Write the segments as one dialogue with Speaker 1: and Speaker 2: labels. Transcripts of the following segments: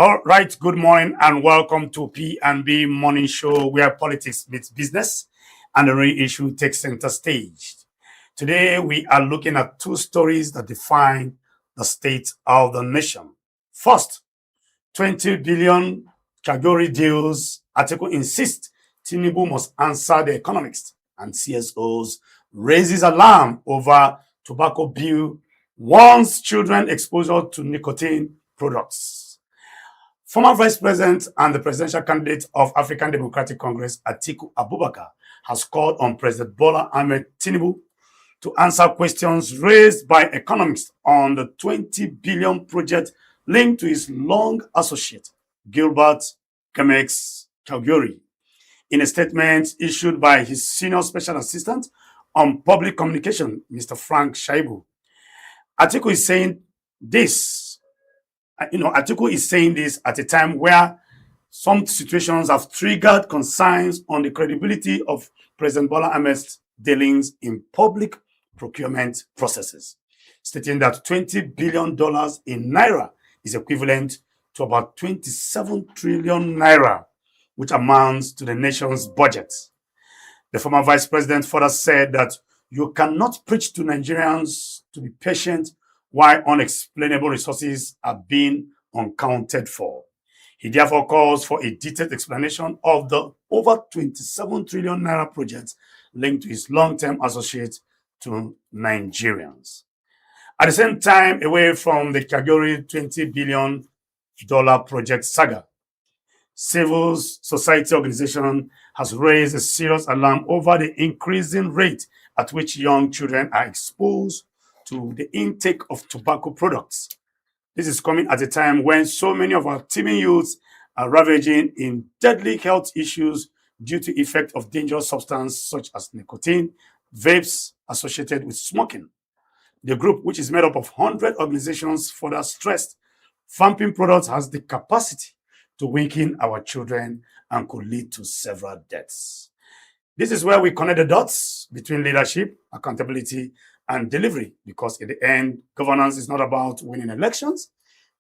Speaker 1: All right, good morning and welcome to P&B Morning Show, where politics meets business and the real issue takes center stage. Today, we are looking at two stories that define the state of the nation. First, 20 billion Chagoury deals. Atiku insists Tinubu must answer the Economist, and CSOs raises alarm over tobacco bill, warns children exposure to nicotine products. Former Vice President and the presidential candidate of African Democratic Congress, Atiku Abubakar, has called on President Bola Ahmed Tinubu to answer questions raised by economists on the 20 billion project linked to his long associate, Gilbert Chagoury. In a statement issued by his senior special assistant on public communication, Mr. Frank Shaibu, Atiku is saying this. Atiku is saying this at a time where some situations have triggered concerns on the credibility of President Bola Ahmed's dealings in public procurement processes, stating that $20 billion in Naira is equivalent to about 27 trillion Naira, which amounts to the nation's budget. The former vice president further said that you cannot preach to Nigerians to be patient while unexplainable resources are being unaccounted for. He therefore calls for a detailed explanation of the over 27 trillion Naira project linked to his long-term associate to Nigerians. At the same time, away from the Chagoury $20 billion project saga, civil society organization has raised a serious alarm over the increasing rate at which young children are exposed to the intake of tobacco products. This is coming at a time when so many of our teeming youths are ravaging in deadly health issues due to effect of dangerous substances such as nicotine, vapes associated with smoking. The group, which is made up of 100 organizations, further stressed vamping products has the capacity to weaken our children and could lead to several deaths. This is where we connect the dots between leadership, accountability, and delivery, because in the end, governance is not about winning elections.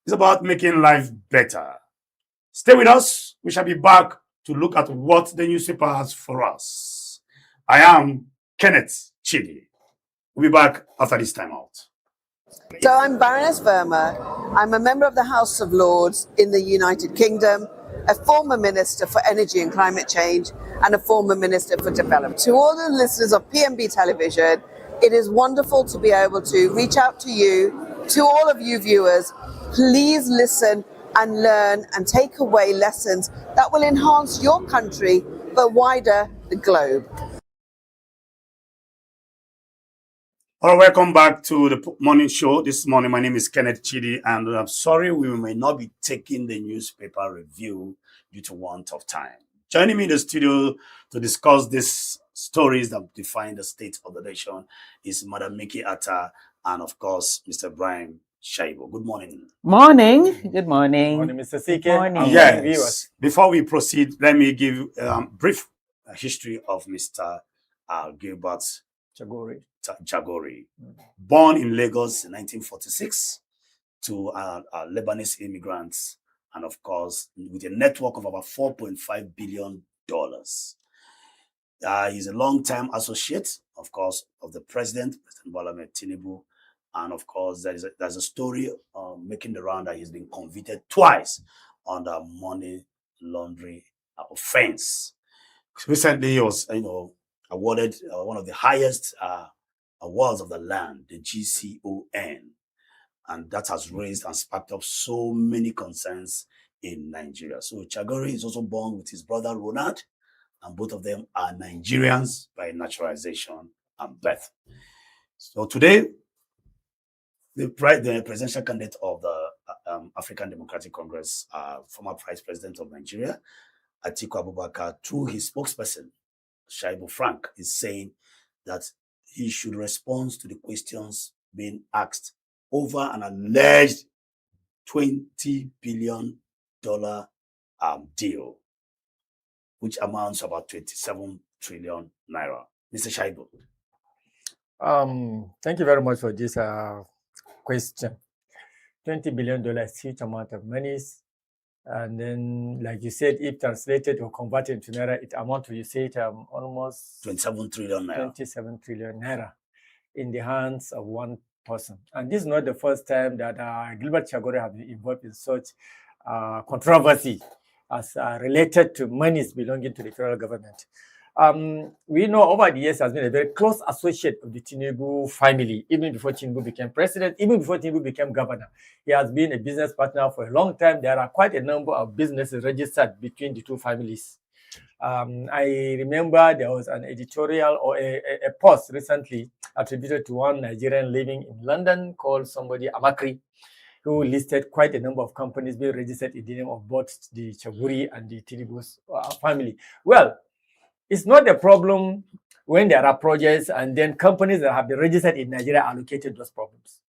Speaker 1: It's about making life better. Stay with us. We shall be back to look at what the newspaper has for us. I am Kenneth Chidi. We'll be back after this time out.
Speaker 2: So I'm Baroness Verma. I'm a member of the House of Lords in the United Kingdom, a former Minister for Energy and Climate Change, and a former Minister for Development. To all the listeners of PMB Television, it is wonderful to be able to reach out to you, to all of you viewers. Please listen and learn and take away lessons that will enhance your country, but wider the globe.
Speaker 1: All right, welcome back to the morning show. This morning, my name is Kenneth Chidi, and I'm sorry we may not be taking the newspaper review due to want of time. Joining me in the studio to discuss these stories that define the state of the nation is Madam Mickey Atta and, of course, Mr. Brian Shaibu. Good morning.
Speaker 3: Morning. Good morning.
Speaker 4: Good morning, Mr. CK.
Speaker 3: Morning.
Speaker 1: Yes.
Speaker 4: Viewers.
Speaker 1: Before we proceed, let me give a brief history of Mr. Gilbert Chagoury. Born in Lagos in 1946 to Lebanese immigrants, and of course, with a network of about $4.5 billion. He's a long-time associate, of course, of the President Bola Ahmed Tinubu. And of course, there's a story making the round that he's been convicted twice under money laundering offense. Recently, he was, awarded one of the highest awards of the land, the GCON. And that has raised and sparked up so many concerns in Nigeria. So Chagoury is also born with his brother Ronald, and both of them are Nigerians by naturalization and birth. So today, the presidential candidate of the African Democratic Congress, former Vice President of Nigeria, Atiku Abubakar, through his spokesperson, Shaibu Frank, is saying that he should respond to the questions being asked over an alleged $20 billion deal, which amounts to about 27 trillion Naira. Mr. Shaibu.
Speaker 4: Thank you very much for this question. $20 billion, huge amount of money. And then, like you said, if translated or converted into naira, it amounts to, you said, almost
Speaker 1: 27 trillion naira.
Speaker 4: 27 trillion naira in the hands of one person. And this is not the first time that Gilbert Chagoury has been involved in such controversy as related to monies belonging to the federal government. We know over the years has been a very close associate of the Tinubu family, even before Tinubu became president, even before Tinubu became governor. He has been a business partner for a long time. There are quite a number of businesses registered between the two families. I remember there was an editorial or a post recently attributed to one Nigerian living in London called somebody Amakri, who listed quite a number of companies being registered in the name of both the Chagoury and the Tinubu's family. Well, it's not a problem when there are projects and then companies that have been registered in Nigeria allocated those problems,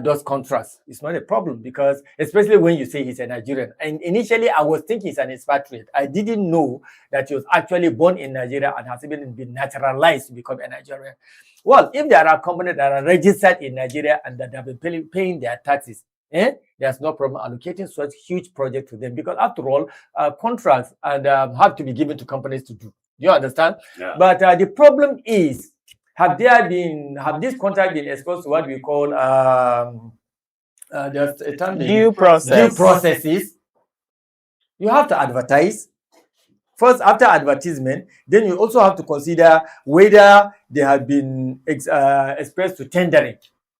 Speaker 4: those contracts. It's not a problem because, especially when you say he's a Nigerian. And initially, I was thinking he's an expatriate. I didn't know that he was actually born in Nigeria and has even been naturalized to become a Nigerian. Well, if there are companies that are registered in Nigeria and that have been paying their taxes, there's no problem allocating such huge project to them because, after all, contracts and have to be given to companies to do. You understand?
Speaker 1: Yeah.
Speaker 4: But the problem is, have this contract been exposed to what we call there's a term
Speaker 3: Due process.
Speaker 4: Due processes. You have to advertise. First, after advertisement, then you also have to consider whether they have been expressed to tendering,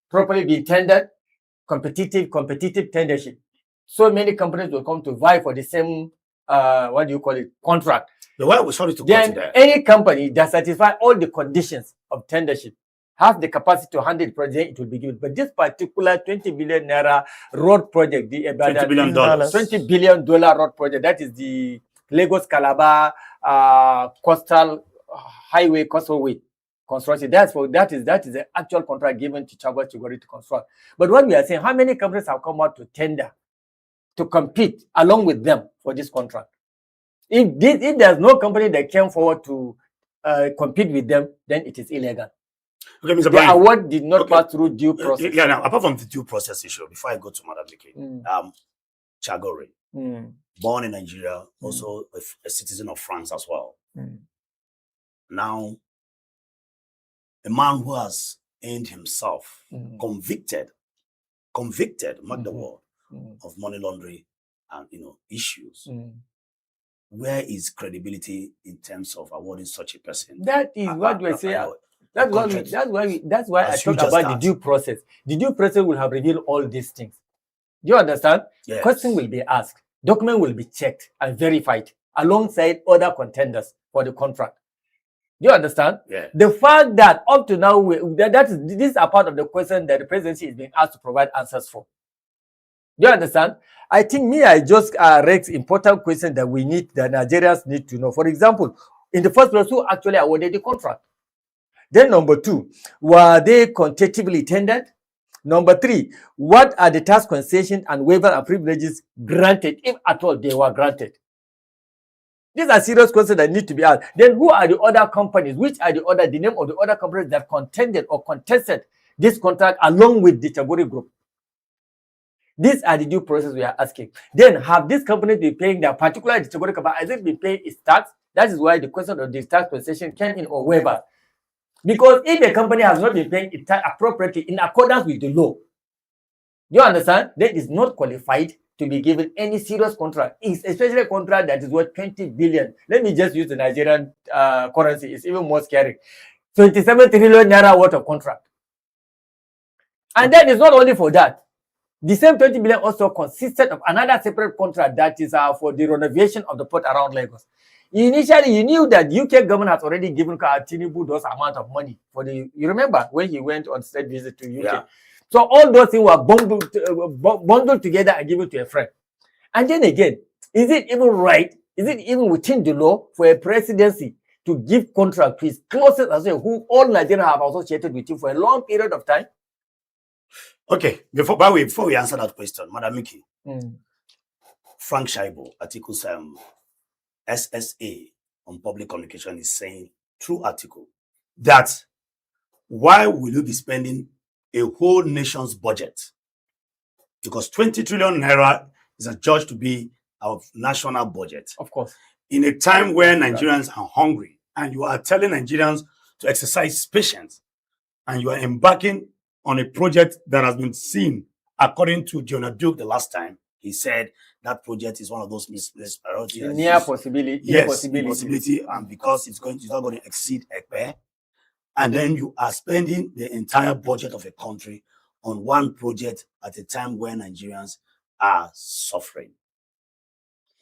Speaker 4: properly being tendered, competitive tendership. So many companies will come to vie for the same contract.
Speaker 1: Sorry to cut you there.
Speaker 4: Any company that satisfies all the conditions of tendership has the capacity to handle the project, it will be given. But this particular 20 billion naira road project, the
Speaker 1: $20 billion.
Speaker 4: $20 billion road project, that is the Lagos Calabar coastal highway causeway construction. That is the actual contract given to Chagoury to construct. But what we are saying, how many companies have come out to tender to compete along with them for this contract? If there's no company that came forward to compete with them, then it is illegal.
Speaker 1: Okay, Mr.
Speaker 4: The
Speaker 1: Brian,
Speaker 4: award did not pass through due process.
Speaker 1: Yeah, now, apart from the due process issue, before I go to Madam Vicky, Chagoury, born in Nigeria, also a citizen of France as well. Now, a man who has earned himself convicted, mark the word, of money laundering and issues. Where is credibility in terms of awarding such a person?
Speaker 4: That is what we're saying. That's why I talk about the due process. The due process will have revealed all these things. Do you understand?
Speaker 1: Yes.
Speaker 4: Question will be asked. Document will be checked and verified alongside other contenders for the contract. Do you understand?
Speaker 1: Yeah.
Speaker 4: The fact that up to now, these are part of the question that the presidency is being asked to provide answers for. Do you understand? I think I just raised important questions that Nigerians need to know. For example, in the first place, who actually awarded the contract? Then number two, were they quantitatively tendered? Number three, what are the tax concessions and waivers and privileges granted, if at all they were granted? These are serious questions that need to be asked. Then who are the other companies? The name of the other companies that contended or contested this contract along with the Chagoury group? These are the due process we are asking. Then, have these companies been paying their particular Chagoury company? Has it been paying its tax? That is why the question of the tax concession came in or waiver. Because if a company has not been paying its tax appropriately in accordance with the law, you understand? Then it is not qualified to be given any serious contract, especially a contract that is worth 20 billion. Let me just use the Nigerian currency. It's even more scary. 27 trillion naira worth of contract. And then it's not only for that. The same 20 billion also consisted of another separate contract that is for the renovation of the port around Lagos. Initially, you knew that the UK government has already given Tinubu those amount of money you remember when he went on state visit to UK.
Speaker 1: Yeah.
Speaker 4: So all those things were bundled together and given to a friend. And then again, is it even right? Is it even within the law for a presidency to give contract to his closest associate, who all Nigerians have associated with him for a long period of time?
Speaker 1: Okay, before we answer that question, Madam Mickey, Frank Shaibu, Atiku's SSA on public communication, is saying through Atiku that why will you be spending a whole nation's budget? Because 20 trillion naira is adjudged to be of national budget.
Speaker 4: Of course.
Speaker 1: In a time where Nigerians are hungry, and you are telling Nigerians to exercise patience, and you are embarking on a project that has been seen, according to Jonah Duke the last time, he said that project is one of those misplaced priorities.
Speaker 4: Near possibility.
Speaker 1: Yes, impossibility, and because it's not going to exceed ECPE, and then you are spending the entire budget of a country on one project at a time when Nigerians are suffering.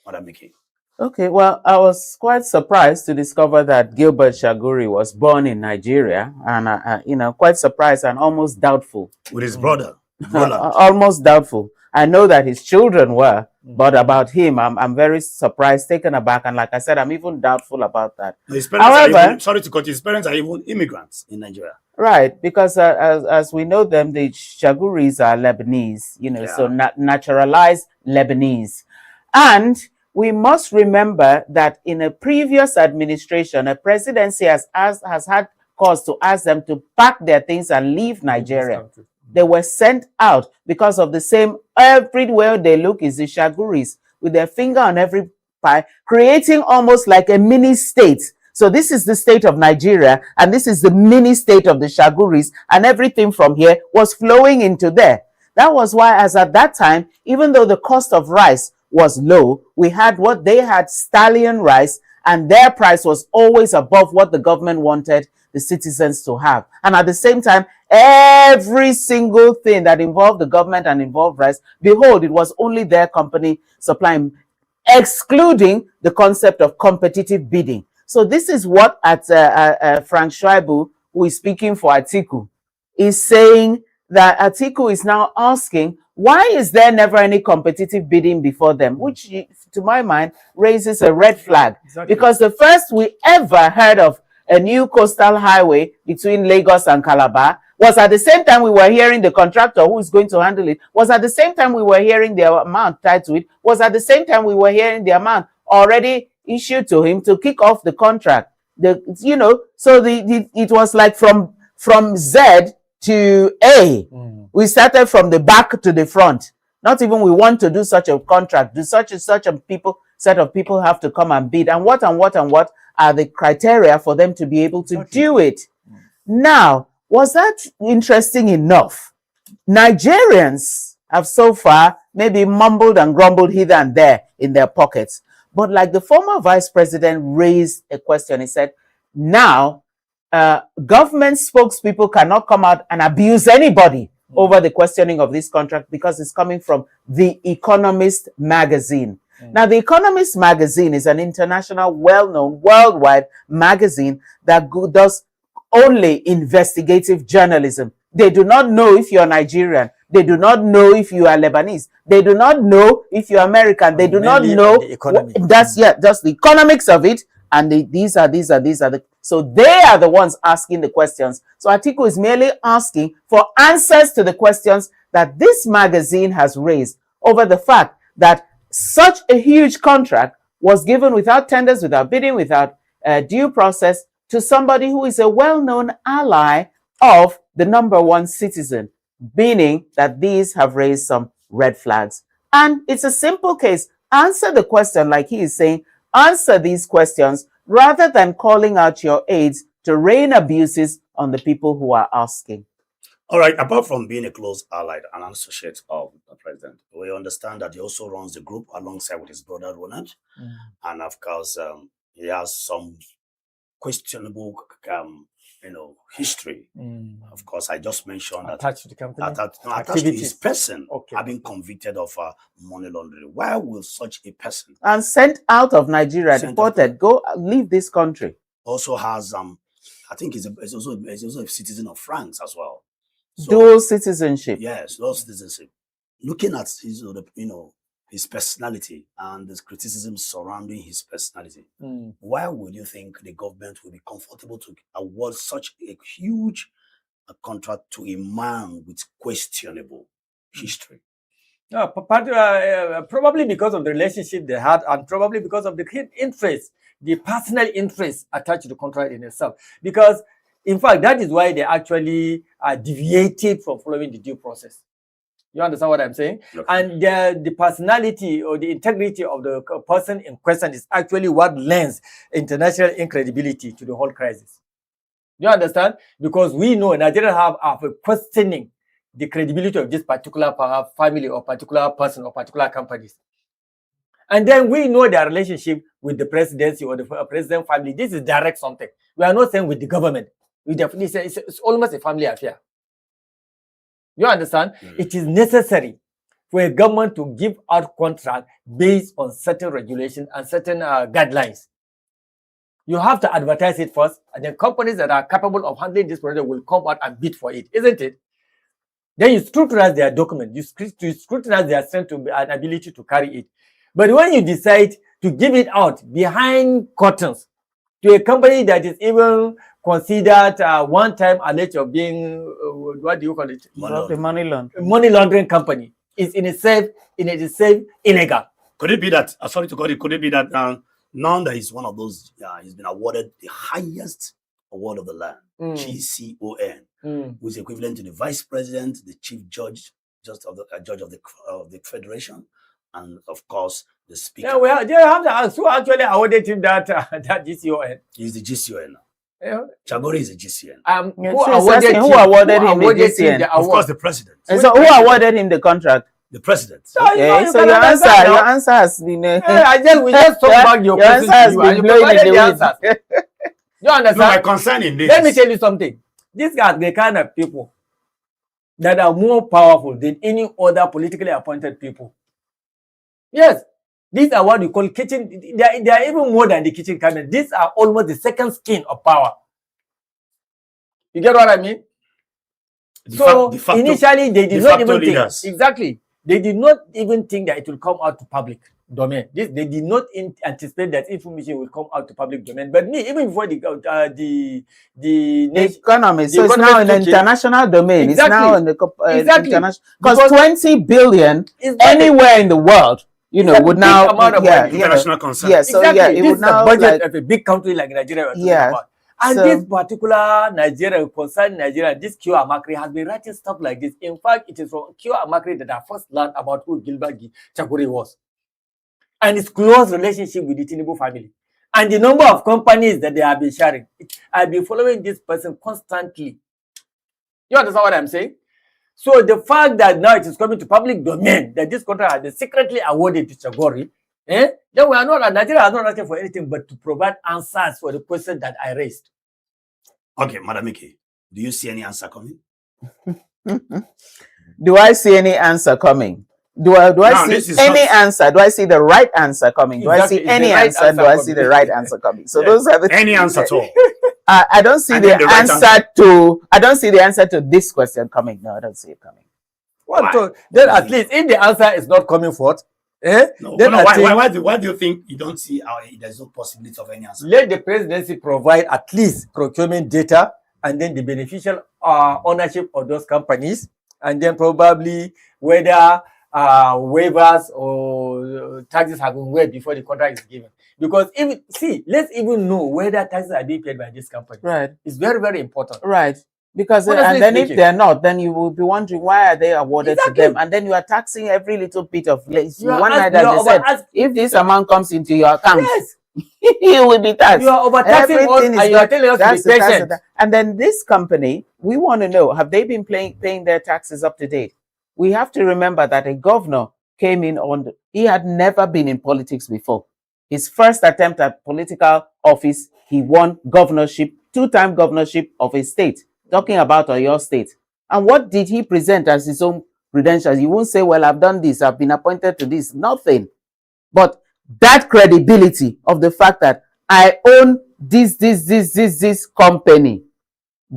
Speaker 1: Madam Mickey.
Speaker 3: Okay, well, I was quite surprised to discover that Gilbert Chagoury was born in Nigeria, and quite surprised and almost doubtful.
Speaker 1: With his brother.
Speaker 3: Almost doubtful. I know that his children were, but about him, I'm very surprised, taken aback, and like I said, I'm even doubtful about that.
Speaker 1: His parents sorry to cut you, his parents are even immigrants in Nigeria.
Speaker 3: Right, because as we know them, the Chagourys are Lebanese, so naturalized Lebanese. And we must remember that in a previous administration, a presidency has had cause to ask them to pack their things and leave Nigeria. They were sent out because of the same, everywhere they look is the Chagourys with their finger on every pie, creating almost like a mini state. So this is the state of Nigeria, and this is the mini state of the Chagourys, and everything from here was flowing into there. That was why, as at that time, even though the cost of rice was low, we had what they had, stallion rice, and their price was always above what the government wanted the citizens to have. And at the same time, every single thing that involved the government and involved rice, behold, it was only their company supplying, excluding the concept of competitive bidding. So this is what Frank Schreiber, who is speaking for Atiku, is saying, that Atiku is now asking, why is there never any competitive bidding before them? Which, to my mind, raises a red flag. Exactly. Because the first we ever heard of a new coastal highway between Lagos and Calabar was at the same time we were hearing the contractor who is going to handle it, was at the same time we were hearing the amount tied to it, was at the same time we were hearing the amount already issued to him to kick off the contract. So it was like from Z to A. We started from the back to the front. Not even we want to do such a contract. Do such a set of people have to come and bid? And what are the criteria for them to be able to do it? Now, was that interesting enough? Nigerians have so far maybe mumbled and grumbled hither and there in their pockets. But like the former vice president raised a question, he said, now, government spokespeople cannot come out and abuse anybody over the questioning of this contract because it's coming from the Economist magazine. Now, the Economist magazine is an international, well-known, worldwide magazine that does only investigative journalism. They do not know if you're Nigerian. They do not know if you are Lebanese. They do not know if you're American. They do not know. That's just the economics of it. And these are the, so they are the ones asking the questions. So Atiku is merely asking for answers to the questions that this magazine has raised over the fact that such a huge contract was given without tenders, without bidding, without due process to somebody who is a well-known ally of the number one citizen, meaning that these have raised some red flags. And it's a simple case. Answer the question like he is saying. Answer these questions rather than calling out your aides to rain abuses on the people who are asking.
Speaker 1: All right, apart from being a close ally and associate of the president, we understand that he also runs the group alongside with his brother Ronald. And of course, he has some questionable history. Of course, I just mentioned
Speaker 4: attached to the company,
Speaker 1: attached to his person having convicted of money laundering. Why will such a person
Speaker 3: and sent out of Nigeria, deported, go leave this country?
Speaker 1: Also has I think he's also a citizen of France as well.
Speaker 3: So, dual citizenship.
Speaker 1: Yes, dual citizenship. Looking at his his personality and the criticism surrounding his personality, why would you think the government will be comfortable to award such a huge contract to a man with questionable history?
Speaker 4: Probably because of the relationship they had, and probably because of the interest, the personal interest attached to the contract in itself. Because, in fact, that is why they actually deviated from following the due process. You understand what I'm saying?
Speaker 1: Okay.
Speaker 4: And the personality or the integrity of the person in question is actually what lends international incredibility to the whole crisis. You understand? Because we know Nigerians have a questioning the credibility of this particular family or particular person or particular companies. And then we know their relationship with the presidency or the president family. This is direct something. We are not saying with the government. We definitely say it's almost a family affair. You understand? It is necessary for a government to give out contract based on certain regulations and certain guidelines. You have to advertise it first, and then companies that are capable of handling this project will come out and bid for it, isn't it? Then you scrutinize their document, you scrutinize their strength and ability to carry it. But when you decide to give it out behind curtains to a company that is even considered one time alleged of being, what do you call it?
Speaker 3: Money laundering.
Speaker 4: Money laundering company is in itself illegal.
Speaker 1: Could it be that, sorry to call it, could it be that Nanda is one of those, he's been awarded the highest award of the land, GCON, who is equivalent to the vice president, the chief judge, of the federation, and of course the speaker.
Speaker 4: Yeah, well, they have to ask who actually awarded him that GCON.
Speaker 1: He's the GCON now.
Speaker 4: Yeah.
Speaker 1: Chagoury is a GCN.
Speaker 3: Who awarded him the GCN?
Speaker 1: Of course, the president.
Speaker 3: And so who awarded him the contract?
Speaker 1: The president.
Speaker 3: Okay, so your answer has been.
Speaker 4: We just talk about your question to you, and you provided the answers. You understand?
Speaker 1: No, my concern in this.
Speaker 4: Let me tell you something. These guys, the kind of people that are more powerful than any other politically appointed people. Yes, these are what we call kitchen. They are even more than the kitchen cabinet. These are almost the second skin of power. You get what I mean? Initially, they did not even think. Exactly. They did not even think that it will come out to public domain. They did not anticipate that information will come out to public domain. But me, even before the
Speaker 3: Economist, so it's now in the international domain.
Speaker 4: Exactly.
Speaker 3: It's now in the international,
Speaker 4: because
Speaker 3: 20 billion anywhere in the world, would now
Speaker 1: international concern.
Speaker 3: Yeah, so
Speaker 4: exactly.
Speaker 3: it would now
Speaker 4: budget of a big country like Nigeria. And this particular Nigeria, concern Nigeria, this Q Amakri has been writing stuff like this. In fact, it is from Q Amakri that I first learned about who Gilbert Chagoury was. And his close relationship with the Tinubu family. And the number of companies that they have been sharing. I've been following this person constantly. You understand what I'm saying? So the fact that now it is coming to public domain, that this contract has been secretly awarded to Chagoury, then we are not, Nigeria is not asking for anything but to provide answers for the question that I raised.
Speaker 1: Okay, Madam Ike, do you see any answer coming?
Speaker 3: Do I see any answer coming? Do I see any answer? Do I see the right answer coming? Do I see any answer? Do I see the right answer coming? So those are the
Speaker 1: any answer at all.
Speaker 3: I don't see the answer to. I don't see the answer to this question coming. No, I don't see it coming.
Speaker 4: Well, so then at least if the answer is not coming forth,
Speaker 1: why do you think you don't see there's no possibility of any answer?
Speaker 4: Let the presidency provide at least procurement data and then the beneficial ownership of those companies, and then probably whether waivers or taxes have been waived before the contract is given. Because let's even know whether taxes are being paid by this company.
Speaker 3: Right.
Speaker 4: It's very, very important.
Speaker 3: Right. Because if they're not, then you will be wondering why are they awarded to them, and then you are taxing every little bit of place. If this amount comes into your account, you will be taxed.
Speaker 4: You are overtaxing us, and you are telling us to be patient.
Speaker 3: And then this company, we want to know, have they been paying their taxes up to date? We have to remember that a governor came in he had never been in politics before. His first attempt at political office, he won governorship, 2-time governorship of a state. Talking about your state. And what did he present as his own credentials? You won't say, well, I've done this, I've been appointed to this. Nothing. But that credibility of the fact that I own this company.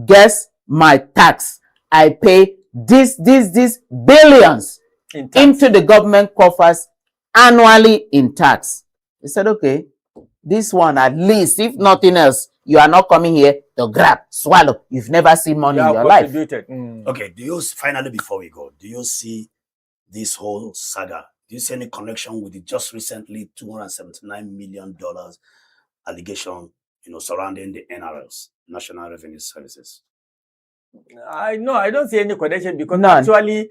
Speaker 3: Guess my tax. I pay this billions into the government coffers annually in tax. He said, okay, this one at least, if nothing else, you are not coming here to grab, swallow. You've never seen money in your life.
Speaker 1: Okay, finally, before we go, do you see this whole saga? Do you see any connection with the just recently $279 million allegation, surrounding the NRS, National Revenue Services?
Speaker 4: I don't see any connection because
Speaker 3: None.
Speaker 4: actually,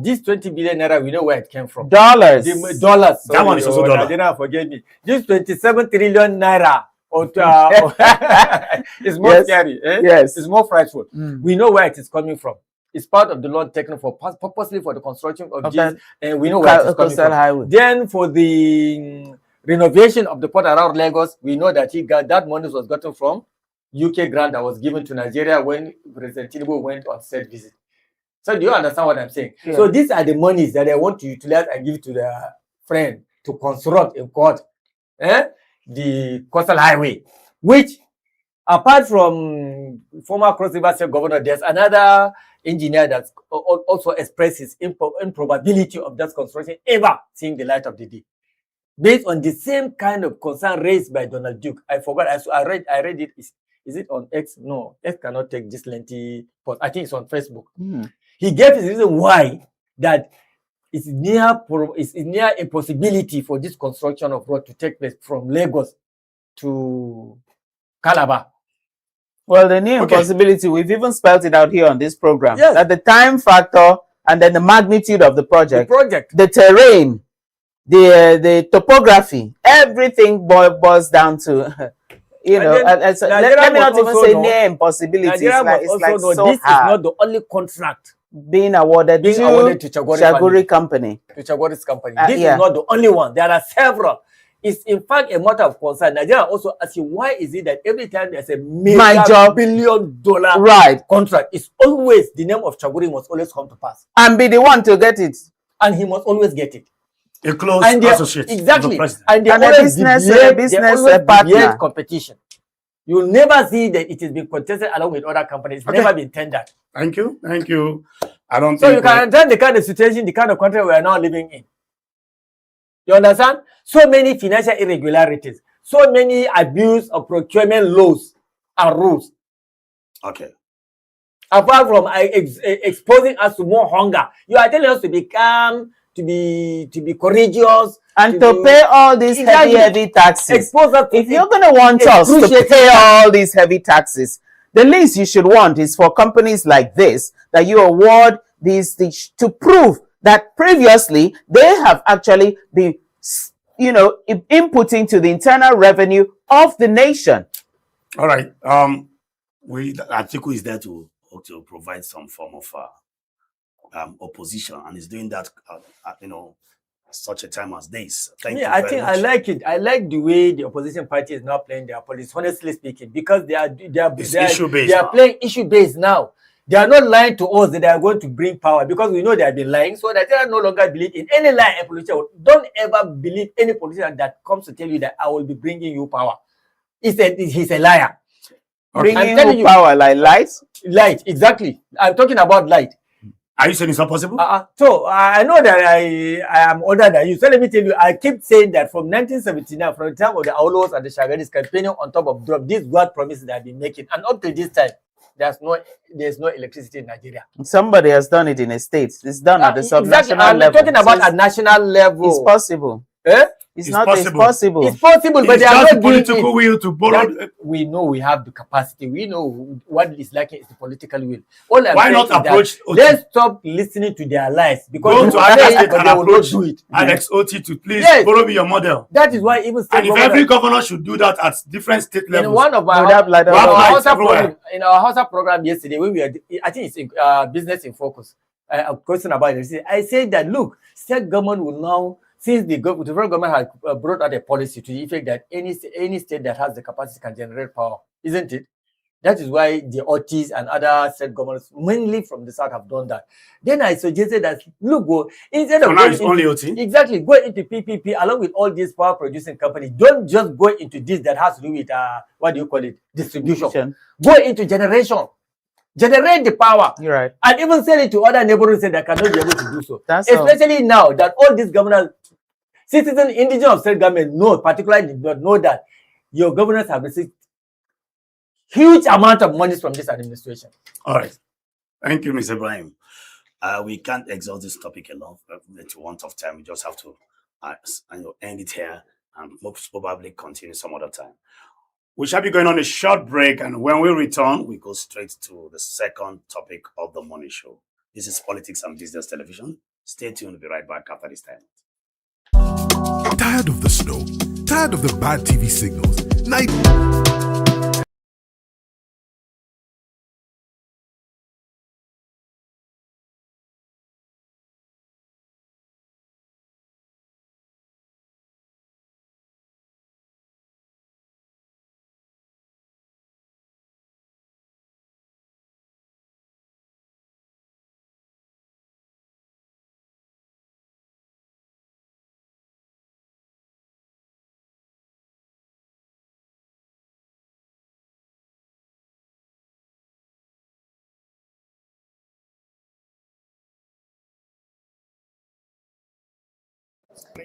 Speaker 4: this 20 billion naira, we know where it came from.
Speaker 3: Dollars.
Speaker 4: Dollars.
Speaker 1: That one is also dollar.
Speaker 4: Nigeria, forget me. This 27 trillion naira is more scary. Eh?
Speaker 3: Yes.
Speaker 4: It's more frightful. We know where it is coming from. It's part of the loan taken for purposely for the construction of this, and we know where it is coming from.
Speaker 3: Highway.
Speaker 4: Then for the renovation of the port around Lagos, we know that that money was gotten from UK grant that was given to Nigeria when President Tinubu went on state visit. So do you understand what I'm saying? Yeah. So these are the monies that I want to utilize and give to the friend to construct in court the coastal highway, which apart from former Cross River State Governor, there's another engineer that also expresses improbability of that construction ever seeing the light of the day. Based on the same kind of concern raised by Donald Duke. I forgot, I read it. Is it on X? No, X cannot take this lengthy post. I think it's on Facebook. He gave his reason why that it's near impossibility for this construction of road to take place from Lagos to Calabar.
Speaker 3: Well, the near impossibility, we've even spelled it out here on this program. Yes. That the time factor and then the magnitude of the project, the terrain, the topography, everything boils down to, you know, let me not even say near impossibility. It's like so
Speaker 4: this
Speaker 3: hard.
Speaker 4: Is not the only contract
Speaker 3: being awarded to Chagoury company.
Speaker 4: To Chagoury's company. This is not the only one. There are several. It's in fact a matter of concern. Nigeria also asking why is it that every time there's a major billion-dollar contract, it's always the name of Chagoury must always come to pass.
Speaker 3: And be the one to get it.
Speaker 4: And he must always get it.
Speaker 1: A close associate.
Speaker 4: Exactly.
Speaker 1: The
Speaker 4: and they always business partner competition. You'll never see that it has been contested along with other companies. It's never been tendered.
Speaker 1: Thank you. Thank you. I don't
Speaker 4: so you can understand the kind of situation, the kind of country we are now living in. You understand? So many financial irregularities, so many abuse of procurement laws and rules.
Speaker 1: Okay.
Speaker 4: Apart from exposing us to more hunger, you are telling us to be calm, to be courageous,
Speaker 3: and to pay all these heavy taxes. If you're going to want us to pay all these heavy taxes, the least you should want is for companies like this that you award these things to prove that previously they have actually been, you know, inputting to the internal revenue of the nation.
Speaker 1: All right. Atiku is there to provide some form of opposition, and is doing that, you know, such a time as this. Thank you
Speaker 4: I
Speaker 1: very
Speaker 4: think
Speaker 1: much.
Speaker 4: I like it. I like the way the opposition party is now playing their politics, honestly speaking, because they are playing issue based now. They are not lying to us that they are going to bring power, because we know they have been lying. So that they are no longer believe in any lie a politician. Don't ever believe any politician that comes to tell you that I will be bringing you power. He's a liar.
Speaker 3: Okay. Bringing you power like light?
Speaker 4: Light, exactly. I'm talking about light.
Speaker 1: Are you saying it's not possible?
Speaker 4: So I know that I am older than you. So let me tell you, I keep saying that from 1979, from the time of the Aulos and the Chagoury's campaigning on top of drop, these God promises that I've been making, and up to this time, there's no electricity in Nigeria.
Speaker 3: Somebody has done it in a state. It's done at the subnational level.
Speaker 4: I'm talking about at national level.
Speaker 3: It's possible. It's possible.
Speaker 4: It's possible, but they are not
Speaker 1: political will to borrow.
Speaker 4: We know we have the capacity. We know what is lacking is the political will.
Speaker 1: Why not approach?
Speaker 4: Let's stop listening to their lies,
Speaker 1: go
Speaker 4: because
Speaker 1: to other state
Speaker 4: and
Speaker 1: approach
Speaker 4: do it.
Speaker 1: Alex Oti to please follow me your model.
Speaker 4: That is why even state
Speaker 1: and if every governor should do that at different state levels.
Speaker 4: In one of our in our Hausa program yesterday, when we are, I think it's Business in Focus, a question about it. I said that look, state government will now, since the federal government has brought out a policy to the effect that any state that has the capacity can generate power, isn't it? That is why the OTs and other state governments, mainly from the south, have done that. Then I suggested that, look, instead of
Speaker 1: going only OT?
Speaker 4: Exactly, go into PPP along with all these power producing companies. Don't just go into this that has to do with, what do you call it, distribution. Go into generation. Generate the power.
Speaker 3: You're right.
Speaker 4: And even sell it to other neighborhoods that cannot be able to do so. Especially now that all these governors, citizens, indigenous of state government know, particularly did not know that your governors have received huge amount of money from this administration. All right.
Speaker 1: Thank you, Mr. Ibrahim. We can't exhaust this topic enough. To want of time, we just have to end it here and most probably continue some other time. We shall be going on a short break, and when we return, we go straight to the second topic of the morning show. This is Politics and Business Television. Stay tuned. We'll be right back after this time.
Speaker 5: Tired of the snow? Tired of the bad TV signals? Night.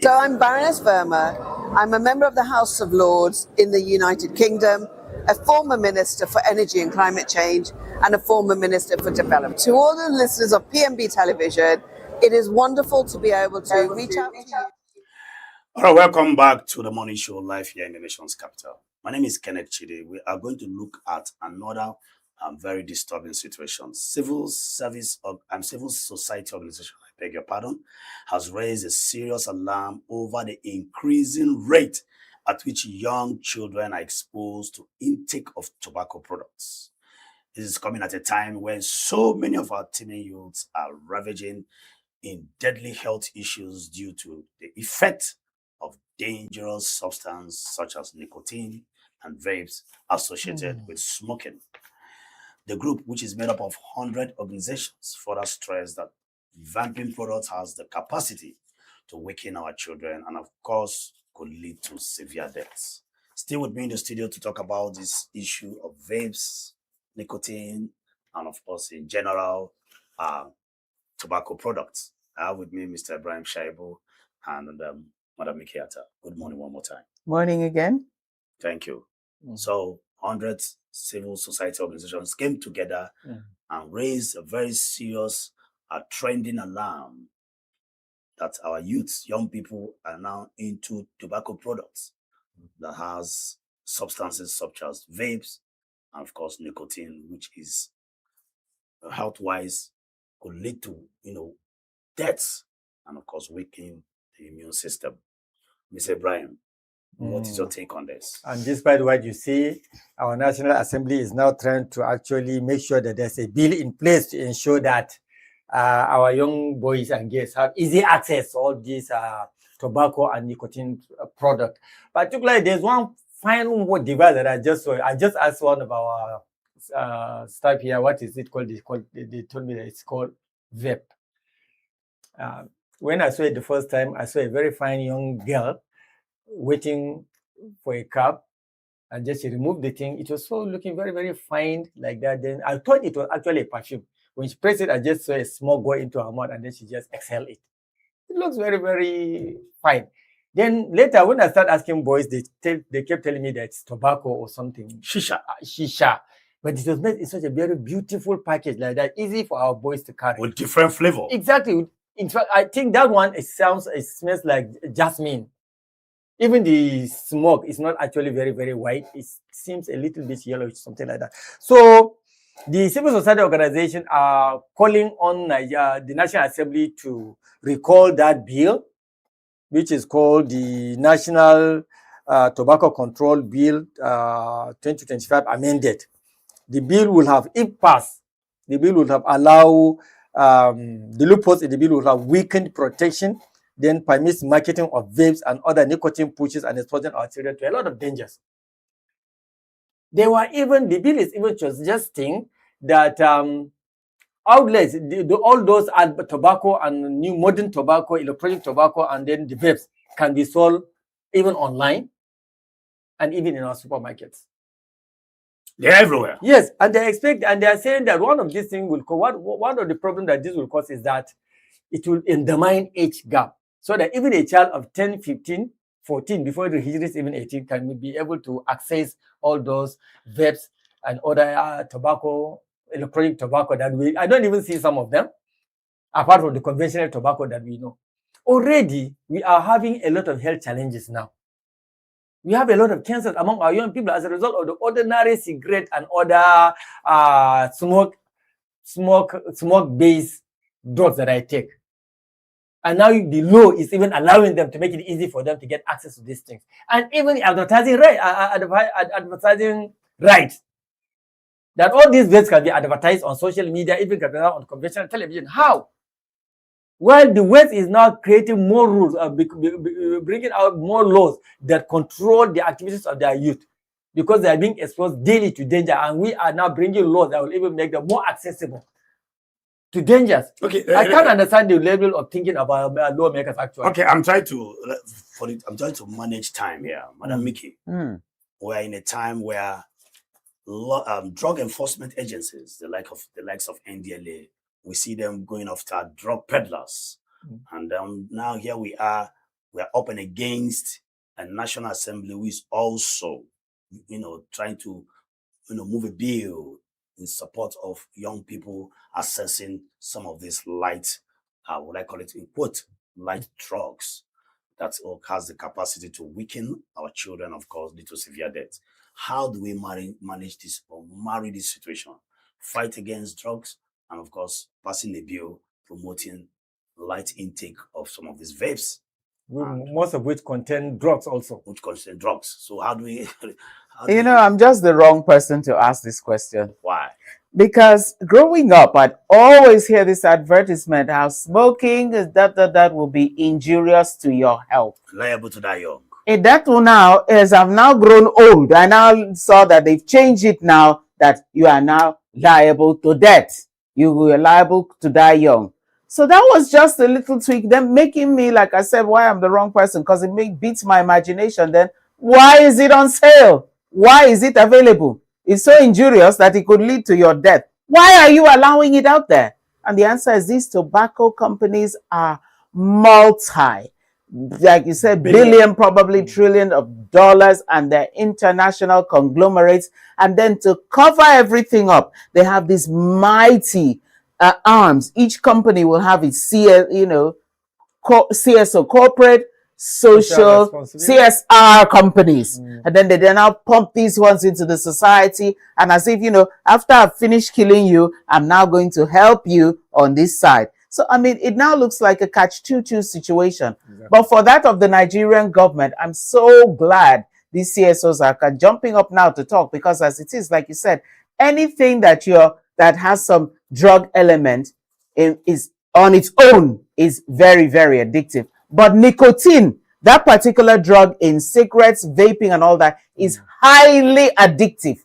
Speaker 2: So I'm Baroness Verma. I'm a member of the House of Lords in the United Kingdom, a former Minister for Energy and Climate Change, and a former Minister for Development. To all the listeners of PNB Television, it is wonderful to be able to reach out to you.
Speaker 1: All right, welcome back to the morning show live here in the nation's capital. My name is Kenneth Chide. We are going to look at another very disturbing situation. Civil society organization, I beg your pardon, has raised a serious alarm over the increasing rate at which young children are exposed to intake of tobacco products. This is coming at a time when so many of our teenage youths are ravaging in deadly health issues due to the effect of dangerous substances such as nicotine and vapes associated with smoking. The group, which is made up of 100 organizations, further stress that vamping products has the capacity to weaken our children and, of course, could lead to severe deaths. Still with me in the studio to talk about this issue of vapes, nicotine, and, of course, in general, tobacco products. I have with me Mr. Ibrahim Shaibu and Madam Mikiata. Good morning one more time.
Speaker 3: Morning again.
Speaker 1: Thank you. So 100 civil society organizations came together and raised a very serious trending alarm that our youths, young people, are now into tobacco products that has substances such as vapes and, of course, nicotine, which is health-wise could lead to, deaths and, of course, weakening the immune system. Mr. Ibrahim, what is your take on this?
Speaker 4: And despite what you see, our National Assembly is now trying to actually make sure that there's a bill in place to ensure that our young boys and girls have easy access to all these tobacco and nicotine products. Particularly, there's one final device that I just saw. I just asked one of our staff here, what is it called? They told me that it's called vape. When I saw it the first time, I saw a very fine young girl waiting for a cab, and just she removed the thing. It was so looking very, very fine like that. Then I thought it was actually a perfume. When she pressed it, I just saw a smoke go into her mouth, and then she just exhaled it. It looks very, very fine. Then later, when I started asking boys, they kept telling me that it's tobacco or something. Shisha. But it was made in such a very beautiful package like that, easy for our boys to carry.
Speaker 1: With different flavor.
Speaker 4: Exactly. In fact, I think that one, it smells like jasmine. Even the smoke is not actually very, very white. It seems a little bit yellowish, something like that. So the civil society organization are calling on the National Assembly to recall that bill, which is called the National Tobacco Control Bill 2025 amended. The bill will have, if passed, the bill will have allowed the loopholes in the bill will have weakened protection, then permits marketing of vapes and other nicotine pushes and exposing our children to a lot of dangers. The bill is even suggesting that outlets, all those tobacco and new modern tobacco, electronic tobacco, and then the vapes can be sold even online and even in our supermarkets.
Speaker 1: They're everywhere.
Speaker 4: Yes, and they are saying that one of these things will cause, one of the problems that this will cause is that it will undermine age gap. So that even a child of 10, 15, 14, before he reaches even 18, can be able to access all those vapes and other tobacco, electronic tobacco that I don't even see some of them, apart from the conventional tobacco that we know. Already, we are having a lot of health challenges now. We have a lot of cancers among our young people as a result of the ordinary cigarette and other smoke-based drugs that I take. And now the law is even allowing them to make it easy for them to get access to these things. And even advertising rights. That all these vapes can be advertised on social media, even can be on conventional television. How? Well, the West is now creating more rules, bringing out more laws that control the activities of their youth, because they are being exposed daily to danger, and we are now bringing laws that will even make them more accessible to dangers. Okay, I can't understand the level of thinking about lawmakers actually.
Speaker 1: Okay, I'm trying to manage time here, Madam Mickey. We're in a time where drug enforcement agencies, the likes of NDLA, we see them going after drug peddlers, and now here we're up and against a National Assembly who is also, trying to, move a bill in support of young people accessing some of these light, what I call it in quote, light drugs that has the capacity to weaken our children, of course, lead to severe death. How do we manage this or marry this situation? Fight against drugs, and of course, passing a bill promoting light intake of some of these vapes.
Speaker 4: Most of which contain drugs also.
Speaker 1: Which contain drugs. So how do we...
Speaker 3: I'm just the wrong person to ask this question.
Speaker 1: Why?
Speaker 3: Because growing up, I'd always hear this advertisement, how smoking is that will be injurious to your health.
Speaker 1: Liable to die young.
Speaker 3: And that will now, as I've now grown old, I now saw that they've changed it now, that you are now liable to death. You were liable to die young. So that was just a little tweak, then making me, like I said, why I'm the wrong person, because it beats my imagination. Then why is it on sale? Why is it available? It's so injurious that it could lead to your death. Why are you allowing it out there? And the answer is these tobacco companies are multi, like you said, billion, probably trillion of dollars, and they're international conglomerates. And then to cover everything up, they have these mighty arms. Each company will have its CSO, corporate, social, CSR companies. And then they now pump these ones into the society. And as if, after I've finished killing you, I'm now going to help you on this side. So, I mean, it now looks like a catch-22 situation. Exactly. But for that of the Nigerian government, I'm so glad these CSOs are jumping up now to talk, because as it is, like you said, anything that has some drug element is on its own is very, very addictive. But nicotine, that particular drug in cigarettes, vaping and all that, is highly addictive.